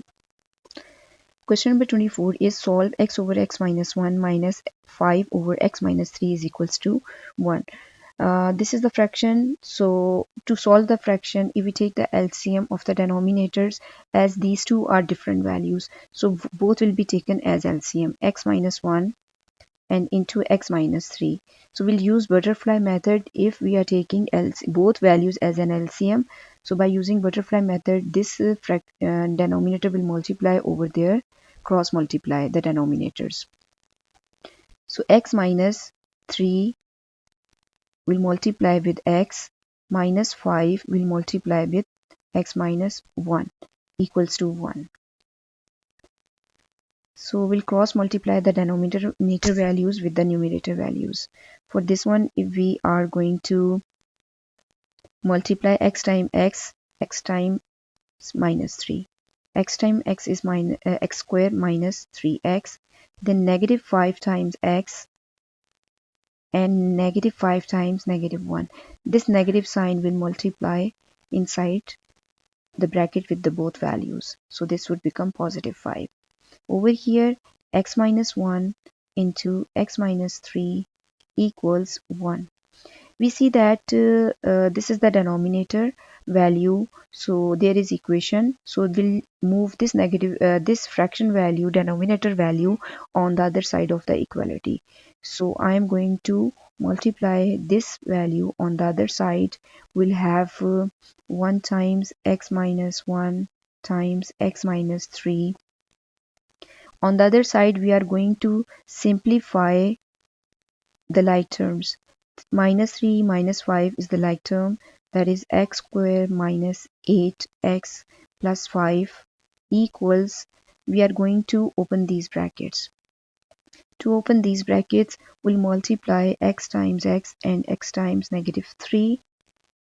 Question number 24 is solve x over x minus 1 minus 5 over x minus 3 is equals to 1. This is the fraction. So to solve the fraction, if we take the LCM of the denominators, as these two are different values, so both will be taken as LCM, x minus 1 and into x minus 3. So we'll use butterfly method if we are taking both values as an LCM. So by using butterfly method, this denominator will multiply over there, cross multiply the denominators. So x minus 3 will multiply with x minus 5 will multiply with x minus 1 equals to 1. So we'll cross multiply the denominator values with the numerator values. For this one, if we are going to multiply x times x times minus 3. X times x is x squared minus 3x. Then negative 5 times x and negative 5 times negative 1. This negative sign will multiply inside the bracket with the both values. So this would become positive 5. Over here, x minus 1 into x minus 3 equals 1. We see that this is the denominator value, so there is equation. So we'll move this this fraction value, denominator value, on the other side of the equality. So I am going to multiply this value on the other side. We'll have 1 times x minus 1 times x minus 3. On the other side, we are going to simplify the like terms. Minus 3 minus 5 is the like term, that is x squared minus 8x plus 5 equals, we are going to open these brackets. To open these brackets, we'll multiply x times x and x times -3,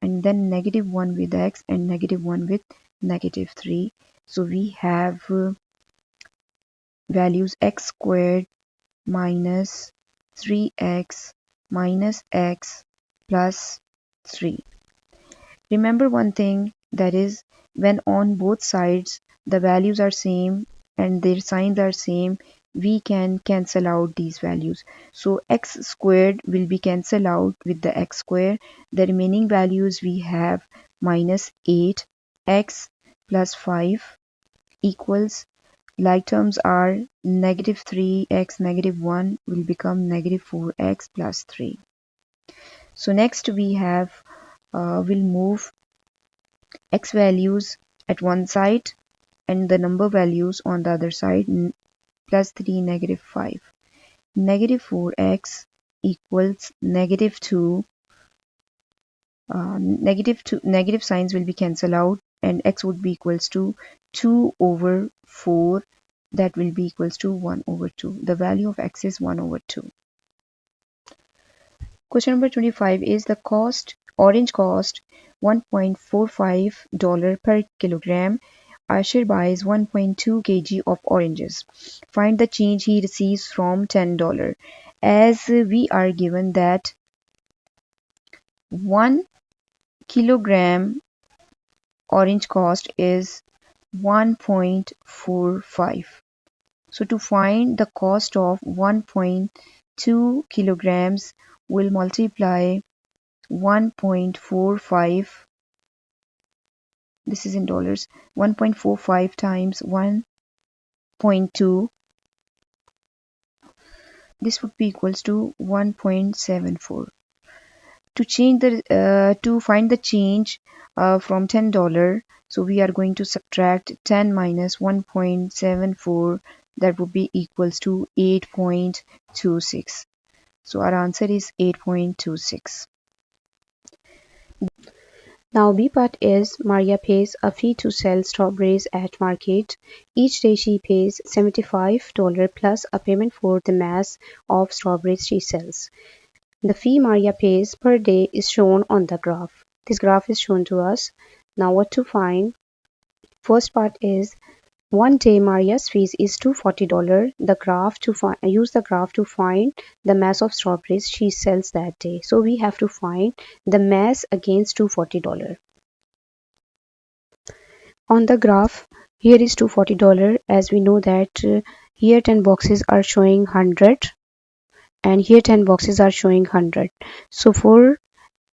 and then -1 with x and -1 with -3. So we have values x squared minus 3x minus x plus 3. Remember one thing, that is, when on both sides the values are same and their signs are same, we can cancel out these values. So x squared will be cancelled out with the x square. The remaining values we have minus 8 x plus 5 equals, like terms are -3x -1 will become -4x plus 3. So next we have, we'll move x values at one side and the number values on the other side, +3 -5. -4x equals -2. Negative signs will be cancelled out and x would be equals to 2/4. That will be equals to 1/2. The value of x is 1/2. Question number 25 is the orange cost $1.45 per kilogram. Ashir buys 1.2 kg of oranges. Find the change he receives from $10. As we are given that 1 kilogram orange cost is 1.45. So to find the cost of 1.2 kilograms, we'll multiply 1.45, this is in dollars, 1.45 times 1.2, this would be equals to 1.74. To find the change from $10, so we are going to subtract 10 minus 1.74, that would be equals to 8.26. So our answer is 8.26. Now B part is Maria pays a fee to sell strawberries at market. Each day she pays $75 plus a payment for the mass of strawberries she sells. The fee Maria pays per day is shown on the graph. This graph is shown to us. Now what to find? First part is one day Maria's fees is $240. Use the graph to find the mass of strawberries she sells that day. So we have to find the mass against $240. On the graph, here is $240, as we know that here 10 boxes are showing 100 and here 10 boxes are showing 100. So for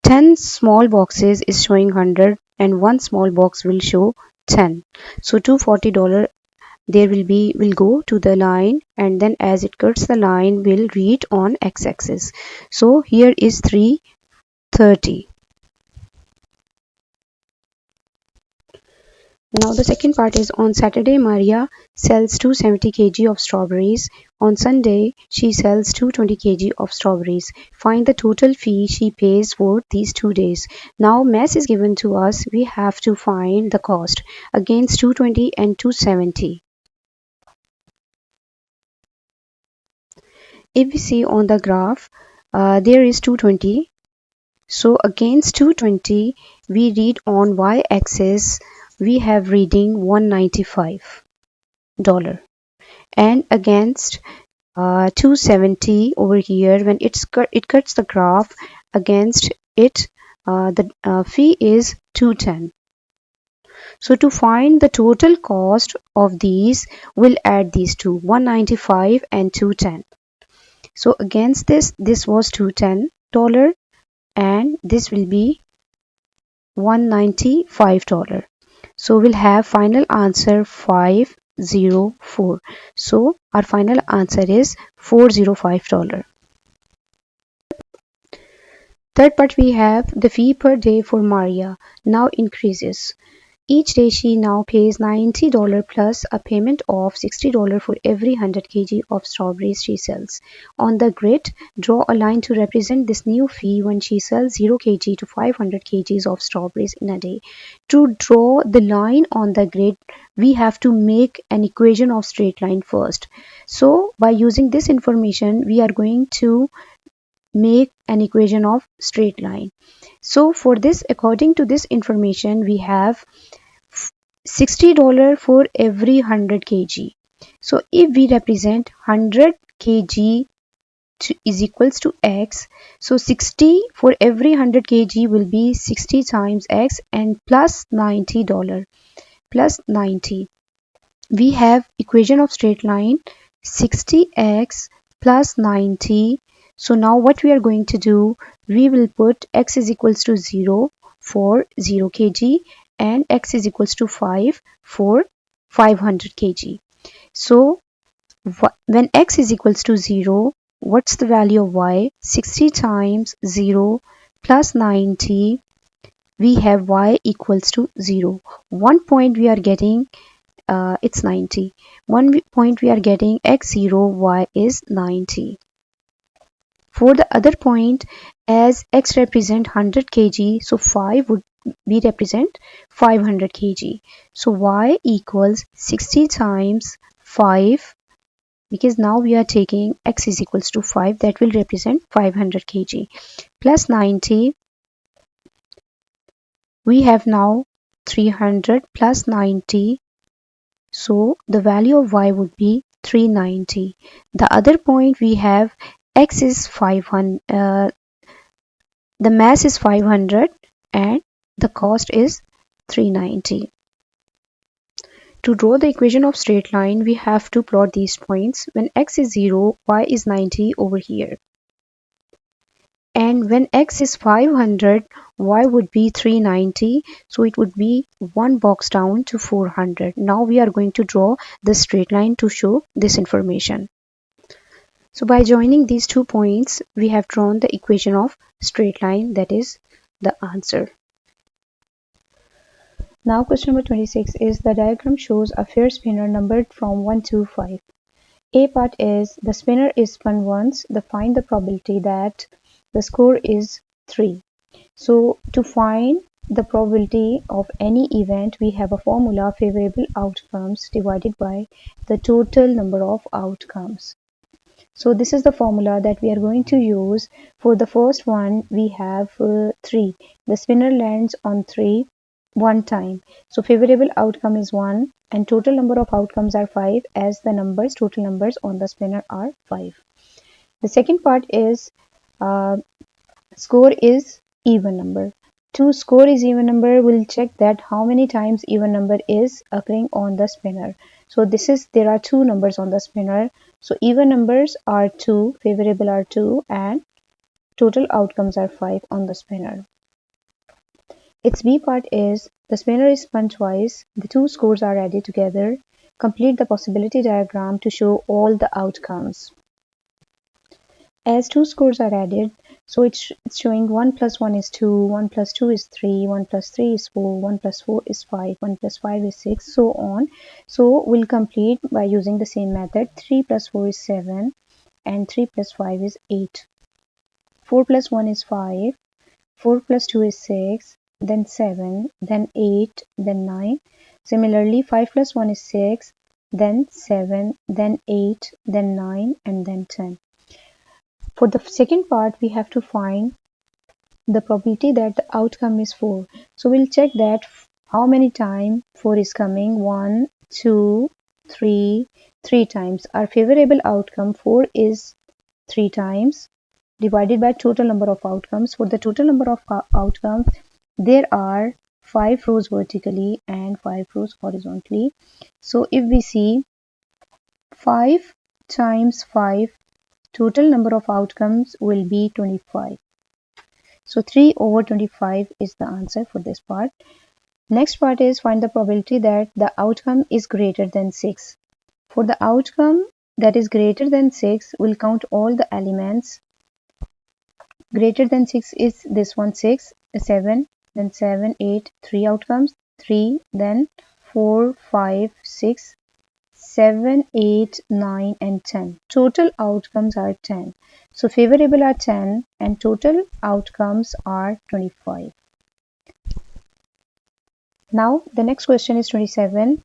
10 small boxes is showing 100 and one small box will show 10. So $240 there will go to the line, and then as it cuts the line will read on x-axis. So here is 330. Now the second part is on Saturday Maria sells 270 kg of strawberries. On Sunday she sells 220 kg of strawberries. Find the total fee she pays for these 2 days. Now mass is given to us. We have to find the cost against 220 and 270. If we see on the graph, there is 220. So against 220, we read on y-axis, we have reading $195. And against 270 over here, when it cuts the graph against it, the fee is 210. So to find the total cost of these, we'll add these two, 195 and 210. So against this was $210 and this will be $195. So we'll have final answer 504. So our final answer is $405. Third part, we have the fee per day for Maria now increases. Each day she now pays $90 plus a payment of $60 for every 100 kg of strawberries she sells. On the grid, draw a line to represent this new fee when she sells 0 kg to 500 kgs of strawberries in a day. To draw the line on the grid, we have to make an equation of straight line first. So by using this information, we are going to make an equation of straight line. So for this, according to this information, we have $60 for every 100 kg. So if we represent 100 kg is equals to x, so 60 for every 100 kg will be 60 times x and plus $90 plus 90. We have equation of straight line 60x plus 90. So now what we are going to do, we will put x is equals to 0 for 0 kg and x is equals to 5 for 500 kg. So when x is equals to 0, what's the value of y? 60 times 0 plus 90, we have y equals to 0. 1 point we are getting, it's 90. 1 point we are getting x0, y is 90. For the other point, as x represent 100 kg, so 5 would be represent 500 kg. So y equals 60 times 5, because now we are taking x is equals to 5, that will represent 500 kg, plus 90. We have now 300 plus 90, so the value of y would be 390. The other point we have x is 500, the mass is 500 and the cost is 390. To draw the equation of straight line, we have to plot these points. When x is 0, y is 90 over here. And when x is 500, y would be 390. So it would be one box down to 400. Now we are going to draw the straight line to show this information. So by joining these 2 points, we have drawn the equation of straight line, that is the answer. Now question number 26 is the diagram shows a fair spinner numbered from 1 to 5. A part is the spinner is spun once. Find the probability that the score is 3. So to find the probability of any event, we have a formula: favorable outcomes divided by the total number of outcomes. So this is the formula that we are going to use. For the first one, we have 3. The spinner lands on 3 one time. So favorable outcome is 1 and total number of outcomes are 5, as the total numbers on the spinner are 5. The second part is score is even number. To score is even number, we'll check that how many times even number is occurring on the spinner. So there are 2 numbers on the spinner. So even numbers are 2, favorable are 2 and total outcomes are 5 on the spinner. Its B part is the spinner is spun twice, the 2 scores are added together. Complete the possibility diagram to show all the outcomes. As 2 scores are added, so it's showing 1 plus 1 is 2, 1 plus 2 is 3, 1 plus 3 is 4, 1 plus 4 is 5, 1 plus 5 is 6, so on. So we'll complete by using the same method. 3 plus 4 is 7 and 3 plus 5 is 8. 4 plus 1 is 5, 4 plus 2 is 6, then 7, then 8, then 9. Similarly, 5 plus 1 is 6, then 7, then 8, then 9, and then 10. For the second part, we have to find the probability that the outcome is 4. So we'll check that how many times 4 is coming. 1, 2, 3, 3 times. Our favorable outcome 4 is 3 times divided by total number of outcomes. For the total number of outcomes, there are 5 rows vertically and 5 rows horizontally. So if we see 5 times 5, total number of outcomes will be 25. So 3 over 25 is the answer for this part. Next part is find the probability that the outcome is greater than 6. For the outcome that is greater than 6, we'll count all the elements. Greater than 6 is this one, 6, 7, then 7, 8, 3 outcomes. 3, then 4, 5, 6, 7, 8, 9 and 10. Total outcomes are 10. So favorable are 10 and total outcomes are 25. Now the next question is 27.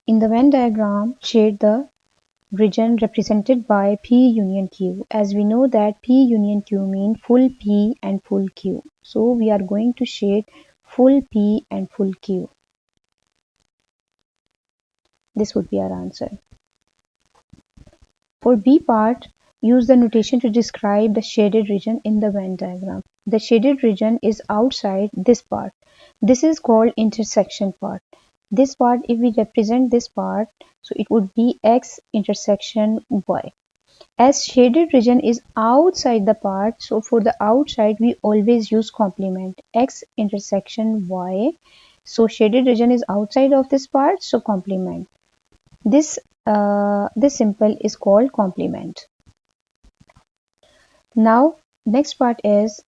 In the Venn diagram, shade the region represented by P union Q. As we know that P union Q means full P and full Q. So we are going to shade full P and full Q. This would be our answer. For B part, use the notation to describe the shaded region in the Venn diagram. The shaded region is outside this part. This is called intersection part. This part, if we represent this part, so it would be X intersection Y. As shaded region is outside the part, so for the outside we always use complement X intersection Y. So shaded region is outside of this part, so complement. This symbol is called complement. Now next part is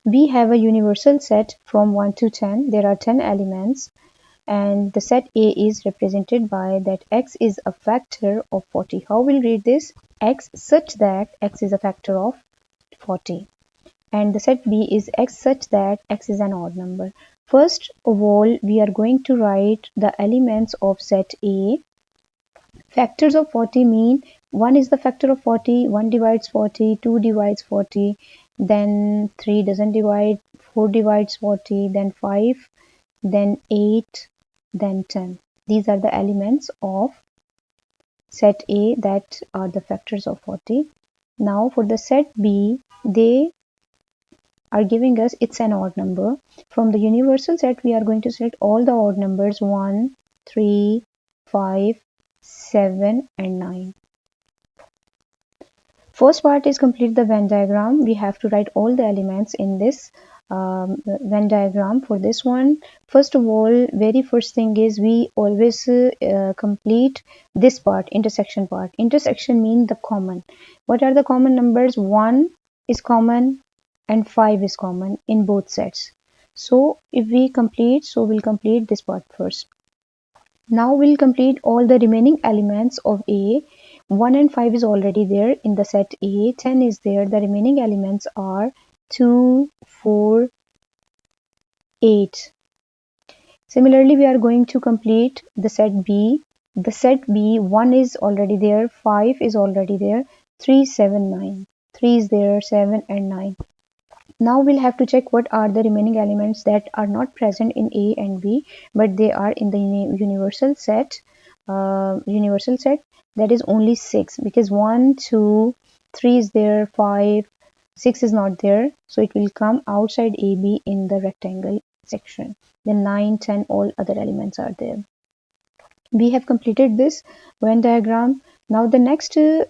we have a universal set from 1 to 10. There are 10 elements and the set A is represented by that X is a factor of 40. How we'll read this? X such that X is a factor of 40. And the set B is X such that X is an odd number. First of all, we are going to write the elements of set A. Factors of 40 mean 1 is the factor of 40, 1 divides 40, 2 divides 40, then 3 doesn't divide, 4 divides 40, then 5, then 8, then 10. These are the elements of set A that are the factors of 40. Now for the set B, they are giving us it's an odd number. From the universal set, we are going to select all the odd numbers 1, 3, 5, 7 and 9. First part is complete the Venn diagram. We have to write all the elements in this Venn diagram. For this one, first of all, very first thing is we always complete this part, intersection part. Intersection means the common. What are the common numbers? 1 is common and 5 is common in both sets. So if we complete, so we'll complete this part first. Now we'll complete all the remaining elements of A. 1 and 5 is already there in the set A. 10 is there. The remaining elements are 2, 4, 8. Similarly, we are going to complete the set B. The set B, 1 is already there, 5 is already there, 3, 7, 9. 3 is there, 7 and 9. Now we'll have to check what are the remaining elements that are not present in A and B, but they are in the universal set. That is only 6 because 1, 2, 3 is there, 5, 6 is not there, so it will come outside AB in the rectangle section. Then 9, 10, all other elements are there. We have completed this Venn diagram. Now the next is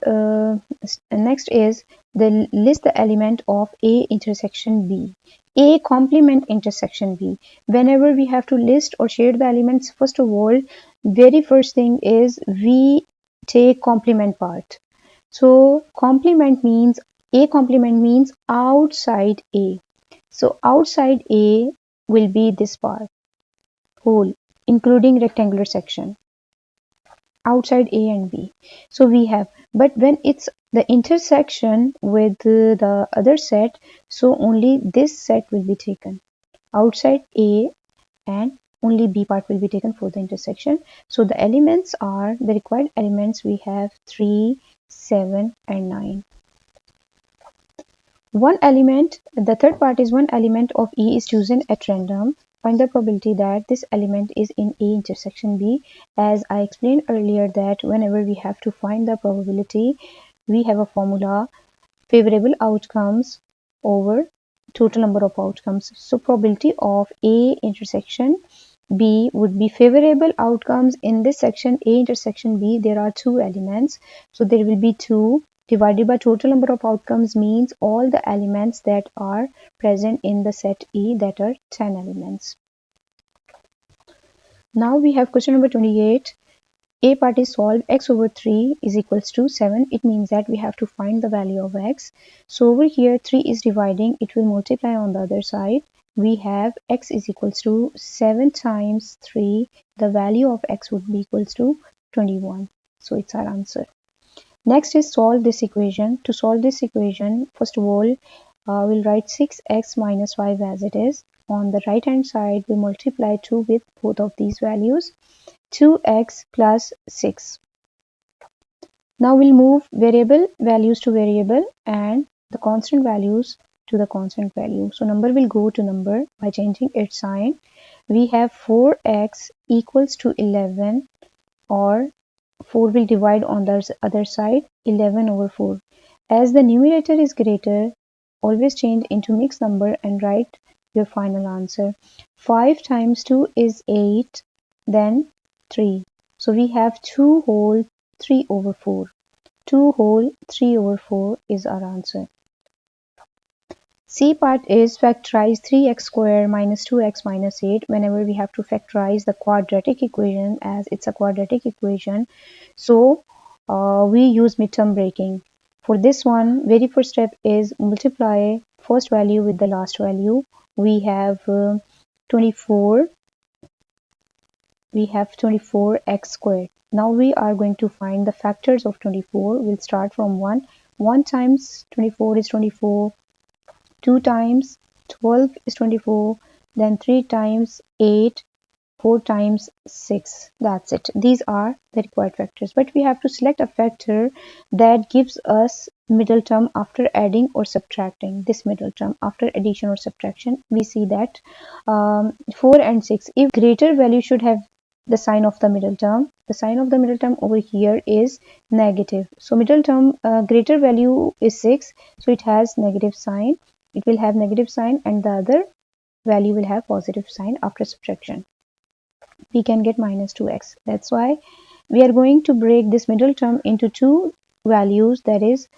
the list the element of A intersection B. A complement intersection B. Whenever we have to list or shade the elements, first of all, very first thing is we take complement part. So complement means A complement means outside A. So outside A will be this part, whole, including rectangular section. Outside A and B. So we have, but when it's the intersection with the other set, so only this set will be taken. Outside A and only B part will be taken for the intersection. So the elements are, the required elements we have 3, 7 and 9. One element, the third part is one element of E is chosen at random. Find the probability that this element is in A intersection B. As I explained earlier that whenever we have to find the probability, we have a formula, favorable outcomes over total number of outcomes. So probability of A intersection B would be favorable outcomes in this section A intersection B. There are 2 elements, so there will be 2 divided by total number of outcomes means all the elements that are present in the set E, that are 10 elements. Now we have question number 28. A part is solved. X over 3 is equals to 7. It means that we have to find the value of X. So over here 3 is dividing. It will multiply on the other side we have x is equals to 7 times 3. The value of x would be equals to 21. So it's our answer. Next is solve this equation. To solve this equation, first of all, we'll write 6x minus 5 as it is. On the right hand side, we multiply 2 with both of these values. 2x plus 6. Now we'll move variable values to variable and the constant values to the constant value. So number will go to number by changing its sign. We have 4x equals to 11, or 4 will divide on the other side, 11 over 4. As the numerator is greater, always change into mixed number and write your final answer. 5 times 2 is 8, then 3. So we have 2 whole 3 over 4. 2 whole 3 over 4 is our answer. C part is factorize 3x square minus 2x minus 8. Whenever we have to factorize the quadratic equation, as it's a quadratic equation, so we use midterm breaking. For this one, very first step is multiply first value with the last value. We have 24. We have 24x squared. Now we are going to find the factors of 24. We'll start from 1. 1 times 24 is 24. 2 times 12 is 24, then 3 times 8, 4 times 6. That's it. These are the required factors. But we have to select a factor that gives us middle term after adding or subtracting. This middle term after addition or subtraction, we see that 4 and 6. If greater value should have the sign of the middle term. The sign of the middle term over here is negative. So middle term greater value is 6. So it has negative sign. It will have negative sign and the other value will have positive sign after subtraction. We can get minus 2x. That's why we are going to break this middle term into two values, that is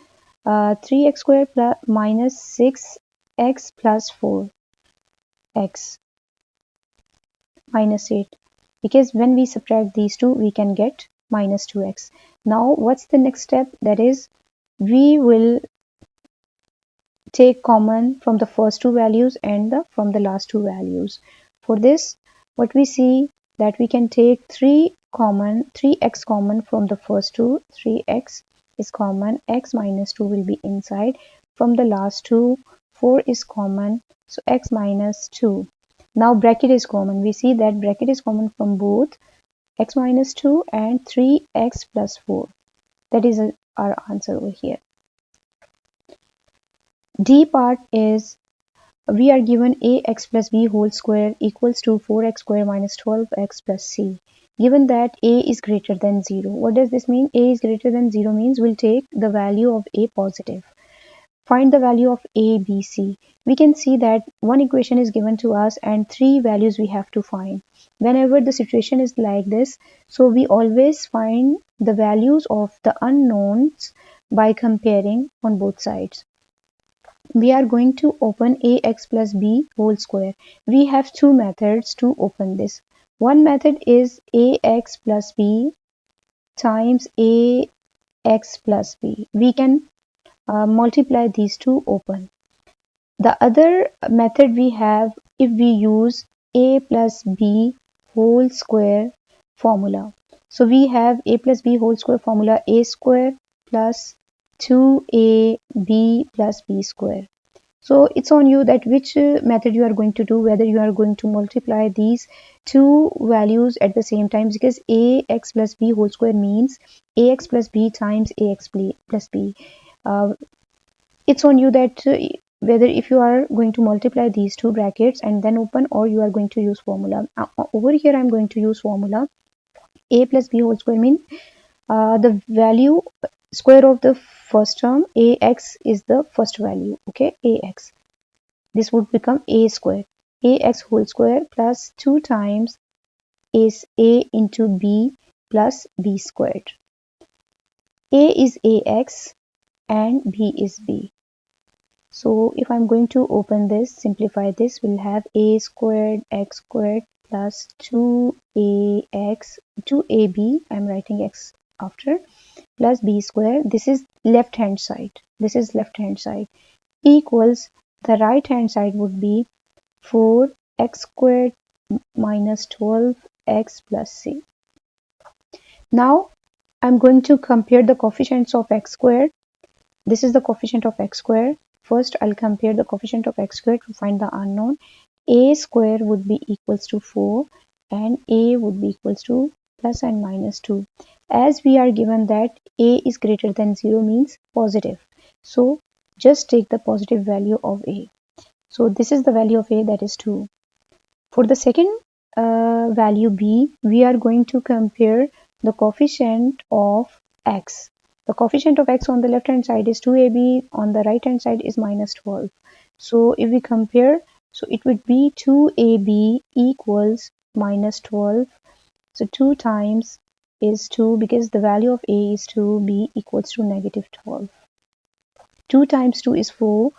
3x squared plus minus 6x plus 4x minus 8. Because when we subtract these two, we can get minus 2x. Now what's the next step? That is, we will take common from the first two values and from the last two values. For this, what we see that we can take 3x common from the first two. 3x is common, x minus 2 will be inside. From the last two, 4 is common, so x minus 2. Now bracket is common. We see that bracket is common from both x minus 2 and 3x plus 4. That is our answer over here. D part is, we are given ax plus b whole square equals to 4x square minus 12x plus c. Given that a is greater than 0. What does this mean? A is greater than 0 means we'll take the value of a positive. Find the value of a, b, c. We can see that one equation is given to us and three values we have to find. Whenever the situation is like this, so we always find the values of the unknowns by comparing on both sides. We are going to open ax plus b whole square. We have two methods to open this. One method is ax plus b times ax plus b. We can multiply these two open. The other method we have, if we use a plus b whole square formula. So we have a plus b whole square formula, a square plus 2ab plus b square. So it's on you that which method you are going to do, whether you are going to multiply these two values at the same time, because ax plus b whole square means ax plus b times ax plus b. It's on you that whether if you are going to multiply these two brackets and then open, or you are going to use formula. Over here I'm going to use formula. A plus b whole square means the value square of the first term, ax is the first value, okay, ax. This would become a square, ax whole square plus 2 times is a into b plus b squared. A is ax and b is b. So if I'm going to open this, simplify this, we'll have a squared x squared plus 2ax, 2ab, I'm writing x after, plus b square. This is left hand side. This is left hand side. Equals, the right hand side would be 4x squared minus 12x plus c. Now I'm going to compare the coefficients of x squared. This is the coefficient of x squared. First, I'll compare the coefficient of x squared to find the unknown. A square would be equals to 4 and a would be equals to plus and minus 2. As we are given that a is greater than 0 means positive. So just take the positive value of a. So this is the value of a, that is 2. For the second value b, we are going to compare the coefficient of x. The coefficient of x on the left hand side is 2ab, on the right hand side is minus 12. So if we compare, so it would be 2ab equals minus 12. So 2 times is 2, because the value of a is 2, b equals to negative 12. 2 times 2 is 4.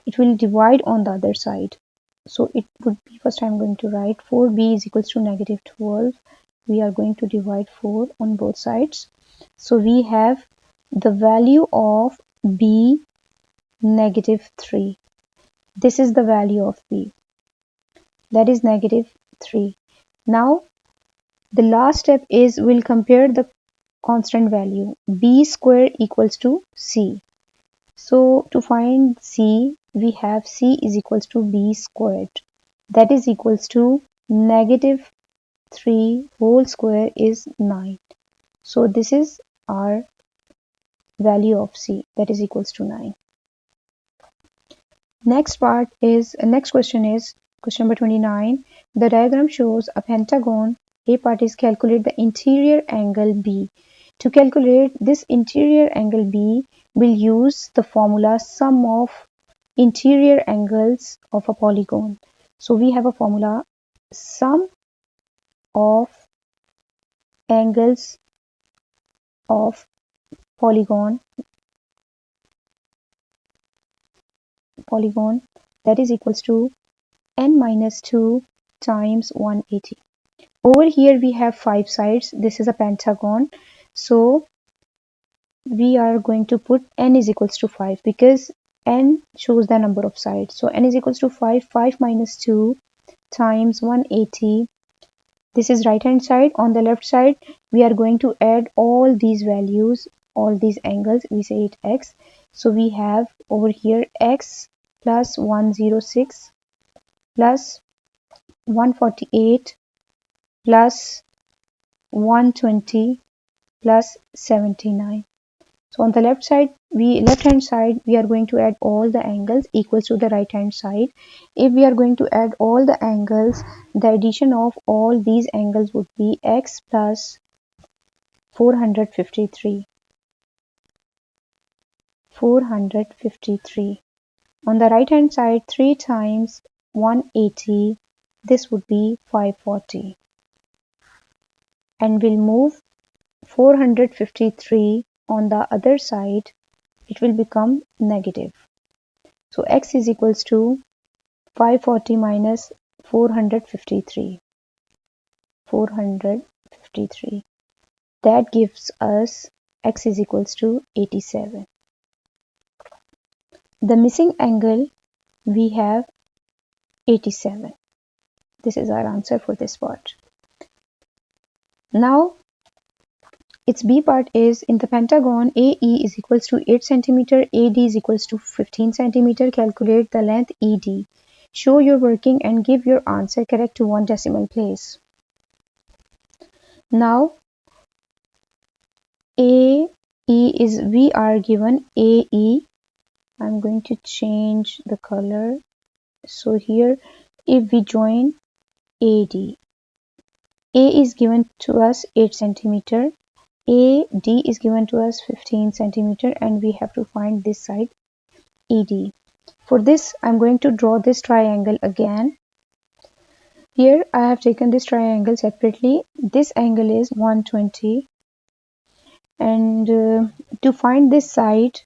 It will divide on the other side. So it would be, first I'm going to write 4b is equals to negative 12. We are going to divide 4 on both sides. So we have the value of b negative 3. This is the value of b, that is negative 3. Now the last step is we'll compare the constant value. B square equals to c. So to find c, we have c is equals to b squared. That is equals to negative 3 whole square is 9. So this is our value of c, that is equals to 9. Next question is question number 29. The diagram shows a pentagon. A part is calculate the interior angle b. To calculate this interior angle b, we'll use the formula sum of interior angles of a polygon. So we have a formula sum of angles of polygon that is equals to n minus 2 times 180. Over here we have 5 sides. This is a pentagon. So we are going to put n is equals to 5 because n shows the number of sides. So n is equals to 5. 5 minus 2 times 180. This is right hand side. On the left side we are going to add all these values, all these angles. We say it x. So we have over here x plus 106 plus 148 plus 120 plus 79. So on the left hand side we are going to add all the angles equals to the right hand side. If we are going to add all the angles, the addition of all these angles would be x plus 453. On the right hand side, 3 times 180, this would be 540. And we'll move 453 on the other side, it will become negative. So x is equals to 540 minus 453. That gives us x is equals to 87. The missing angle, we have 87. This is our answer for this part. Now its B part is in the pentagon AE is equals to 8 cm, AD is equals to 15 cm. Calculate the length ED. Show your working and give your answer correct to one decimal place. Now AE is, we are given AE. I'm going to change the color. So here if we join AD, A is given to us 8 cm. AD is given to us 15 cm and we have to find this side ED. For this I'm going to draw this triangle again. Here I have taken this triangle separately. This angle is 120 and to find this side,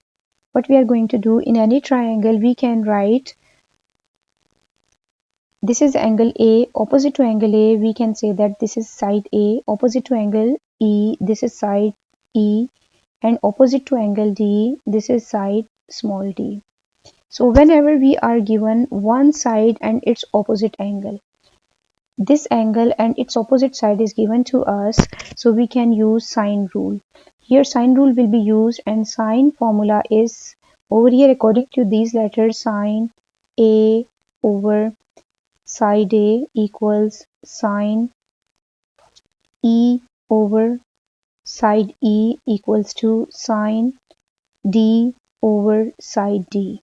what we are going to do, in any triangle we can write this is angle A, opposite to angle A we can say that this is side A, opposite to angle E this is side E, and opposite to angle D this is side small d. So whenever we are given one side and its opposite angle, this angle and its opposite side is given to us, so we can use sine rule. Here sine rule will be used, and sine formula is over here according to these letters: sine A over side A equals sine E over side E equals to sine D over side D.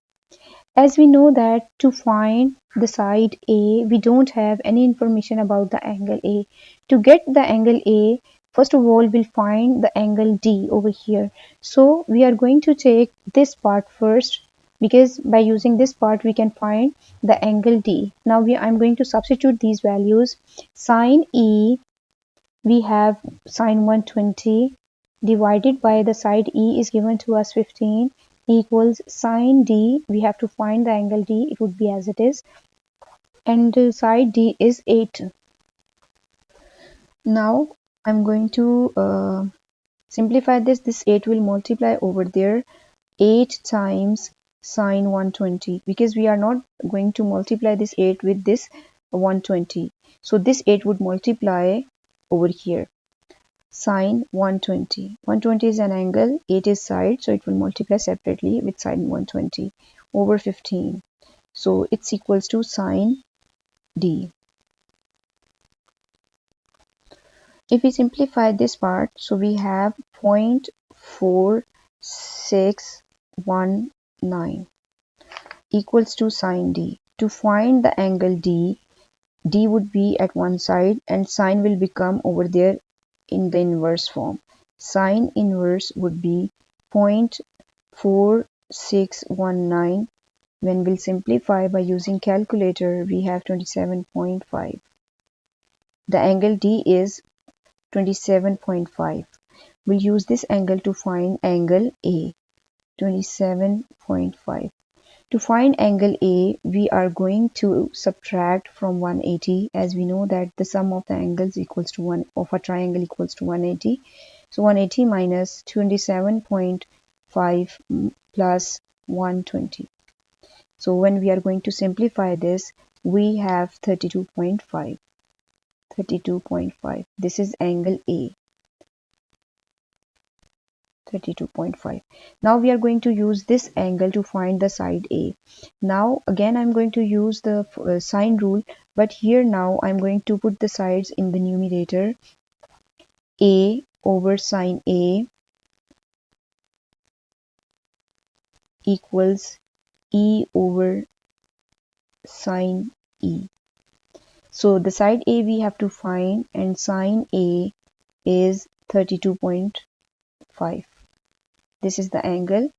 As we know that to find the side A, we don't have any information about the angle A. To get the angle A, first of all, we'll find the angle D over here. So we are going to take this part first, because by using this part we can find the angle D. Now I'm going to substitute these values. Sine E, we have sine 120 divided by the side E is given to us 15 equals sine D. We have to find the angle D. It would be as it is, and the side D is 8. Now I'm going to simplify this. This 8 will multiply over there, 8 times sine 120, because we are not going to multiply this 8 with this 120. So this 8 would multiply over here. Sine 120. 120 is an angle, 8 is side, so it will multiply separately with sine 120 over 15. So it's equals to sine D. If we simplify this part, so we have 0.4619 equals to sine D. To find the angle D, D would be at one side and sine will become over there in the inverse form. Sine inverse would be 0.4619. When we'll simplify by using calculator, we have 27.5. The angle D is 27.5. We'll use this angle to find angle A, 27.5. To find angle A, we are going to subtract from 180, as we know that the sum of the angles equals to 1 of a triangle equals to 180. So 180 minus 27.5 plus 120. So when we are going to simplify this, we have 32.5. 32.5. This is angle A. 32.5. Now we are going to use this angle to find the side A. Now again I'm going to use the sine rule, but here now I'm going to put the sides in the numerator. A over sine A equals E over sine E. So the side A we have to find, and sine A is 32.5. This is the angle,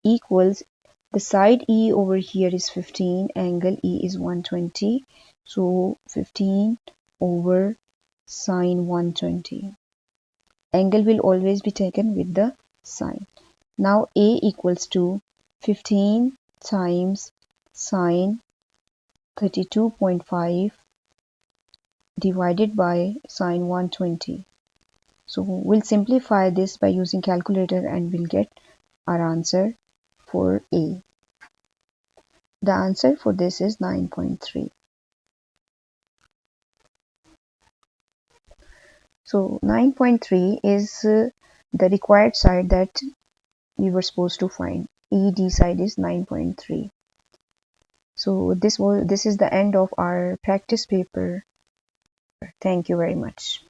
equals the side E over here is 15, angle E is 120, so 15 over sine 120. Angle will always be taken with the sine. Now A equals to 15 times sine 32.5 divided by sine 120. So we'll simplify this by using calculator and we'll get our answer for A. The answer for this is 9.3. So 9.3 is the required side that we were supposed to find. ED side is 9.3. So this is the end of our practice paper. Thank you very much.